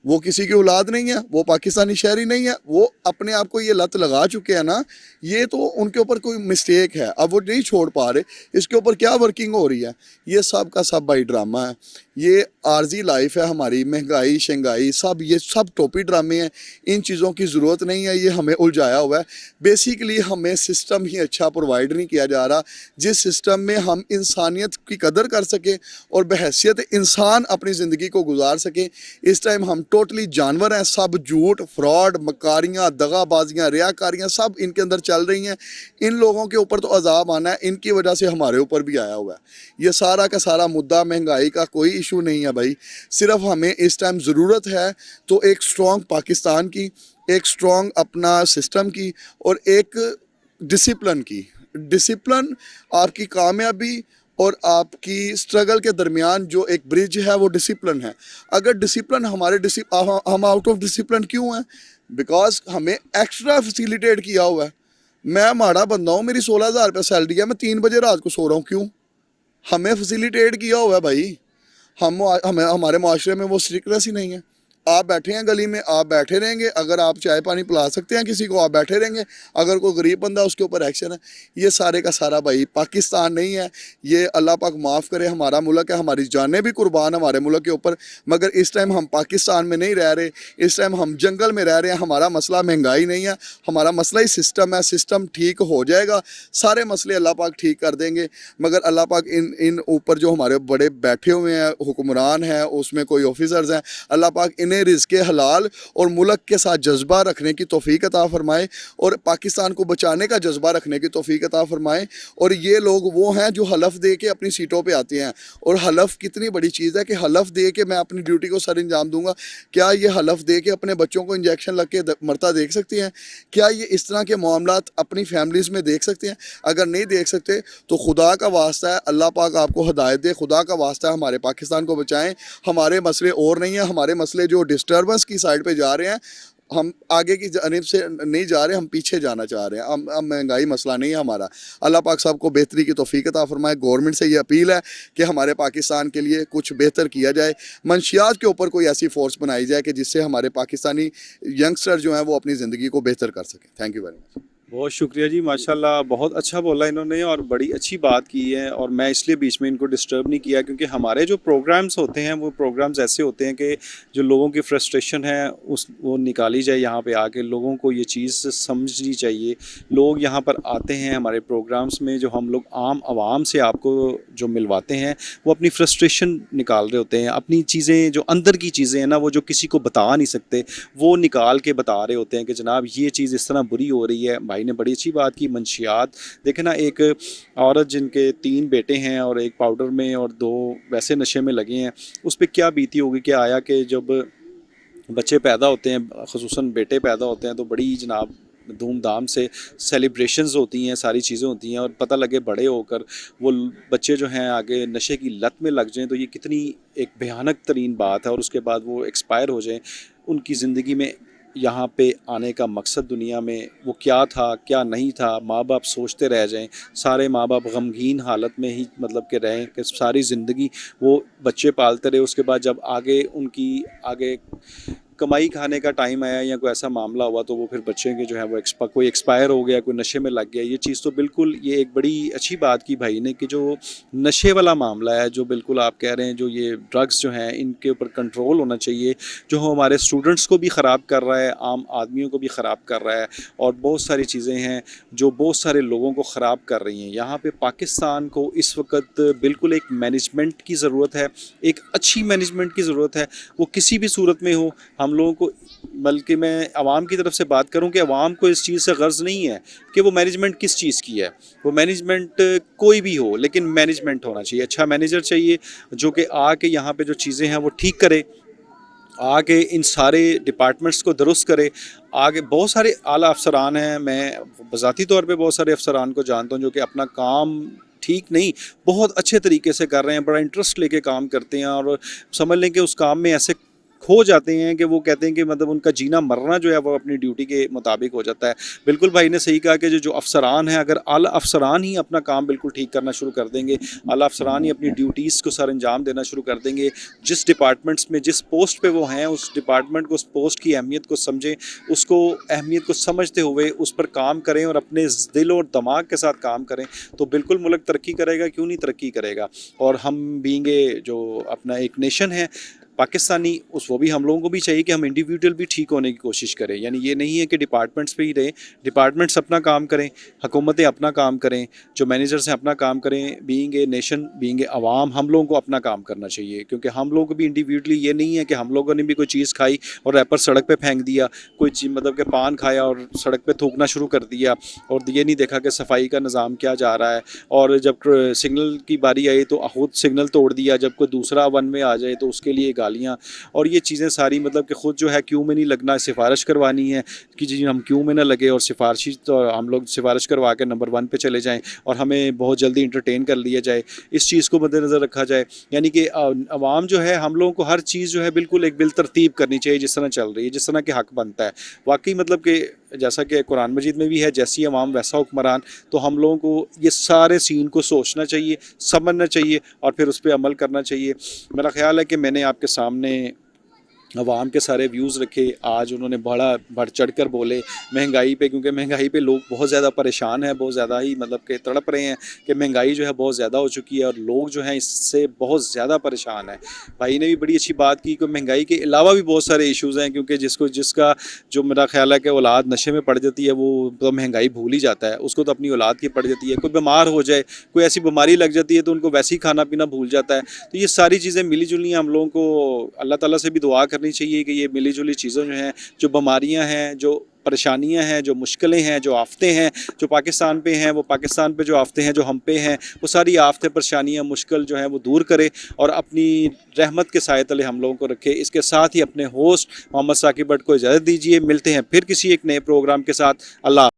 वो किसी की औलाद नहीं है, वो पाकिस्तानी शहरी नहीं है, वो अपने आप को ये लत लगा चुके हैं ना। ये तो उनके ऊपर कोई मिस्टेक है, अब वो नहीं छोड़ पा रहे। इसके ऊपर क्या वर्किंग हो रही है? ये सब का सब भाई ड्रामा है। ये आर्जी लाइफ है हमारी, महंगाई शंगाई सब, ये सब टोपी ड्रामे हैं। इन चीज़ों की ज़रूरत नहीं है, ये हमें उलझाया हुआ है। बेसिकली हमें सिस्टम ही अच्छा प्रोवाइड नहीं किया जा रहा, जिस सिस्टम में हम इंसानियत की कदर कर सकें और बहैसियत इंसान अपनी ज़िंदगी को गुजार सकें। इस टाइम हम टोटली जानवर हैं। सब झूठ, फ्रॉड, मकारियाँ, दगाबाजियाँ, रियाकारियाँ सब इनके अंदर चल रही हैं। इन लोगों के ऊपर तो अजाब आना है, इनकी वजह से हमारे ऊपर भी आया हुआ है। ये सारा का सारा मुद्दा महंगाई का कोई इशू नहीं है भाई। सिर्फ हमें इस टाइम ज़रूरत है तो एक स्ट्रॉन्ग पाकिस्तान की, एक स्ट्रॉन्ग अपना सिस्टम की, और एक डिसिप्लिन की। डिसिप्लिन आपकी कामयाबी और आपकी स्ट्रगल के दरमियान जो एक ब्रिज है वो डिसिप्लिन है। अगर डिसिप्लिन हम आउट ऑफ डिसिप्लिन क्यों हैं? बिकॉज हमें एक्स्ट्रा फैसिलिटेट किया हुआ है। मैं माड़ा बंदा हूँ, मेरी 16,000 रुपये सैलरी है, मैं 3 बजे रात को सो रहा हूँ, क्यों? हमें फैसिलिटेट किया हुआ है भाई। हमें हमारे माशरे में वो स्ट्रिक्टनेस ही नहीं है। आप बैठे हैं गली में, आप बैठे रहेंगे। अगर आप चाय पानी पिला सकते हैं किसी को, आप बैठे रहेंगे। अगर कोई गरीब बंदा उसके ऊपर एक्शन है। ये सारे का सारा भाई पाकिस्तान नहीं है। ये अल्लाह पाक माफ़ करे, हमारा मुल्क है, हमारी जानें भी कुर्बान हमारे मुल्क के ऊपर। मगर इस टाइम हम पाकिस्तान में नहीं रह रहे, इस टाइम हम जंगल में रह रहे हैं। हमारा मसला महंगाई नहीं है, हमारा मसला ही सिस्टम है। सिस्टम ठीक हो जाएगा, सारे मसले अल्लाह पाक ठीक कर देंगे। मगर अल्लाह पाक इन ऊपर जो हमारे बड़े बैठे हुए हैं हुक्मरान हैं, उसमें कोई ऑफिसर्स हैं, अल्लाह पाक इन्हें रिज़्क़े हलाल और मुल्क के साथ जज्बा रखने की तौफीक अता फरमाए, और पाकिस्तान को बचाने का जज्बा रखने की तौफीक अता फरमाए। और ये लोग वो हैं जो हलफ दे के अपनी सीटों पे आते हैं। और हलफ कितनी बड़ी चीज़ है कि हलफ दे के मैं अपनी ड्यूटी को सर अंजाम दूंगा। क्या ये हलफ दे के अपने बच्चों को इंजेक्शन लग के मरता देख सकते हैं? क्या ये इस तरह के मामलात अपनी फैमिलीज़ में देख सकते हैं? अगर नहीं देख सकते तो खुदा का वास्ता है, अल्लाह पाक आपको हदायत दे, खुदा का वास्ता है हमारे पाकिस्तान को बचाएं। हमारे मसले और नहीं है, हमारे मसले जो डिस्टर्बेंस की साइड पे जा रहे हैं, हम आगे की जानिब से नहीं जा रहे, हम पीछे जाना चाह रहे हैं। हम महंगाई मसला नहीं है हमारा। अल्लाह पाक साहब को बेहतरी की तौफीक अता फरमाए। गवर्नमेंट से ये अपील है कि हमारे पाकिस्तान के लिए कुछ बेहतर किया जाए। मंशियात के ऊपर कोई ऐसी फोर्स बनाई जाए कि जिससे हमारे पाकिस्तानी यंगस्टर जो हैं वो अपनी ज़िंदगी को बेहतर कर सकें। Thank you very much. बहुत शुक्रिया जी, माशाल्लाह बहुत अच्छा बोला इन्होंने और बड़ी अच्छी बात की है। और मैं इसलिए बीच में इनको डिस्टर्ब नहीं किया क्योंकि हमारे जो प्रोग्राम्स होते हैं वो प्रोग्राम्स ऐसे होते हैं कि जो लोगों की फ्रस्ट्रेशन है उस वो निकाली जाए यहाँ पे आके। लोगों को ये चीज़ समझनी चाहिए। लोग यहाँ पर आते हैं हमारे प्रोग्राम्स में, जो हम लोग आम आवाम से आपको जो मिलवाते हैं वो अपनी फ्रस्ट्रेशन निकाल रहे होते हैं, अपनी चीज़ें जो अंदर की चीज़ें हैं ना, वो जो किसी को बता नहीं सकते, वो निकाल के बता रहे होते हैं कि जनाब ये चीज़ इस तरह बुरी हो रही है। भाई ने बड़ी अच्छी बात की, मंशियात देखे ना, एक औरत जिनके 3 बेटे हैं और एक पाउडर में और 2 वैसे नशे में लगे हैं, उस पर क्या बीती होगी। क्या आया कि जब बच्चे पैदा होते हैं, ख़ुसूसन बेटे पैदा होते हैं, तो बड़ी जनाब धूमधाम से सेलिब्रेशंस होती हैं, सारी चीज़ें होती हैं, और पता लगे बड़े होकर वो बच्चे जो हैं आगे नशे की लत में लग जाएं तो ये कितनी एक भयानक तरीन बात है। और उसके बाद वो एक्सपायर हो जाएं। उनकी ज़िंदगी में यहाँ पे आने का मकसद दुनिया में वो क्या था क्या नहीं था, माँ बाप सोचते रह जाएं। सारे माँ बाप गमगीन हालत में ही मतलब कि रहें कि सारी ज़िंदगी वो बच्चे पालते रहे। उसके बाद जब आगे उनकी आगे कमाई खाने का टाइम आया या कोई ऐसा मामला हुआ तो वो फिर बच्चे के जो है वो कोई एक्सपायर हो गया, कोई नशे में लग गया। ये चीज़ तो बिल्कुल, ये एक बड़ी अच्छी बात की भाई ने कि जो नशे वाला मामला है, जो बिल्कुल आप कह रहे हैं, जो ये ड्रग्स जो हैं इनके ऊपर कंट्रोल होना चाहिए, जो हमारे स्टूडेंट्स को भी ख़राब कर रहा है, आम आदमियों को भी ख़राब कर रहा है, और बहुत सारी चीज़ें हैं जो बहुत सारे लोगों को ख़राब कर रही हैं। यहाँ पे पाकिस्तान को इस वक्त बिल्कुल एक मैनेजमेंट की ज़रूरत है, एक अच्छी मैनेजमेंट की ज़रूरत है। वो किसी भी सूरत में हो, हम लोगों को, बल्कि मैं आवाम की तरफ से बात करूं कि आवाम को इस चीज़ से गर्ज नहीं है कि वो मैनेजमेंट किस चीज़ की है। वो मैनेजमेंट कोई भी हो, लेकिन मैनेजमेंट होना चाहिए, अच्छा मैनेजर चाहिए जो कि आके यहाँ पे जो चीज़ें हैं वो ठीक करे, आगे इन सारे डिपार्टमेंट्स को दुरुस्त करे। आगे बहुत सारे आला अफसरान हैं, मैं ज़ाती तौर पे बहुत सारे अफसरान को जानता हूँ जो कि अपना काम ठीक नहीं बहुत अच्छे तरीके से कर रहे हैं, बड़ा इंटरेस्ट लेके काम करते हैं, और समझ लें कि उस काम में ऐसे खो जाते हैं कि वो कहते हैं कि मतलब उनका जीना मरना जो है वो अपनी ड्यूटी के मुताबिक हो जाता है। बिल्कुल भाई ने सही कहा कि जो अफसरान हैं, अगर आला अफसरान ही अपना काम बिल्कुल ठीक करना शुरू कर देंगे, आला अफसरान ही अपनी ड्यूटीज़ को सर अंजाम देना शुरू कर देंगे, जिस डिपार्टमेंट्स में जिस पोस्ट पे वो हैं उस डिपार्टमेंट को, उस पोस्ट की अहमियत को समझें, उसको अहमियत को समझते हुए उस पर काम करें और अपने दिल और दिमाग के साथ काम करें, तो बिल्कुल मुल्क तरक्की करेगा। क्यों नहीं तरक्की करेगा। और हम बीइंग जो अपना एक नेशन है पाकिस्तानी, वो भी हम लोगों को भी चाहिए कि हम इंडिविजुअल भी ठीक होने की कोशिश करें। यानी ये नहीं है कि डिपार्टमेंट्स पे ही रहें, डिपार्टमेंट्स अपना काम करें, हुकूमतें अपना काम करें, जो मैनेजर्स हैं अपना काम करें। Being a nation, being a अवाम, हम लोगों को अपना काम करना चाहिए, क्योंकि हम लोगों को भी इंडिविजुअली ये नहीं है कि हम लोगों ने भी कोई चीज़ खाई और रैपर सड़क पर फेंक दिया, कोई चीज़ मतलब कि पान खाया और सड़क पर थूकना शुरू कर दिया, और ये नहीं देखा कि सफाई का निज़ाम क्या जा रहा है। और जब सिग्नल की बारी आई तो खुद सिग्नल तोड़ दिया, जब कोई दूसरा वन में आ जाए तो उसके लिए गालियाँ, और ये चीज़ें सारी मतलब कि ख़ुद जो है क्यों में नहीं लगना, सिफारिश करवानी है कि जी हम क्यों में ना लगे, और सिफारिशी तो हम लोग सिफारिश करवा के नंबर 1 पे चले जाएं और हमें बहुत जल्दी इंटरटेन कर लिया जाए। इस चीज़ को मद्देनज़र रखा जाए। यानी कि अवाम जो है, हम लोगों को हर चीज़ जो है बिल्कुल एक बिल तरतीब करनी चाहिए, जिस तरह चल रही है, जिस तरह के हक़ बनता है। वाकई मतलब कि जैसा कि कुरान मजीद में भी है, जैसी अवाम वैसा हुक्मरान। तो हम लोगों को ये सारे सीन को सोचना चाहिए, समझना चाहिए और फिर उस पर अमल करना चाहिए। मेरा ख्याल है कि मैंने आपके सामने अवाम के सारे व्यूज़ रखे। आज उन्होंने बड़ा बढ़ चढ़ कर बोले महंगाई पे, क्योंकि महंगाई पे लोग बहुत ज़्यादा परेशान हैं, बहुत ज़्यादा ही मतलब कि तड़प रहे हैं कि महंगाई जो है बहुत ज़्यादा हो चुकी है और लोग जो हैं इससे बहुत ज़्यादा परेशान हैं। भाई ने भी बड़ी अच्छी बात की कि महंगाई के अलावा भी बहुत सारे इश्यूज़ हैं, क्योंकि जिसका जो मेरा ख्याल है कि औलाद नशे में पड़ जाती है, वो तो महंगाई भूल ही जाता है, उसको तो अपनी औलाद की पड़ जाती है। कोई बीमार हो जाए, कोई ऐसी बीमारी लग जाती है तो उनको वैसे ही खाना पीना भूल जाता है। तो ये सारी चीज़ें मिली जुली, हम लोगों को अल्लाह ताला से भी दुआ करनी चाहिए कि ये मिली जुली चीज़ें जो हैं, जो बीमारियां हैं, जो परेशानियां हैं, जो मुश्किलें हैं, जो आफतें हैं जो पाकिस्तान पे हैं, वो पाकिस्तान पे जो आफतें हैं जो हम पे हैं, वो सारी आफतें, परेशानियां, मुश्किल जो हैं वो दूर करे और अपनी रहमत के साए तले हम लोगों को रखे। इसके साथ ही अपने होस्ट मोहम्मद साकिब भट्ट को इजाज़त दीजिए। मिलते हैं फिर किसी एक नए प्रोग्राम के साथ। अल्लाह।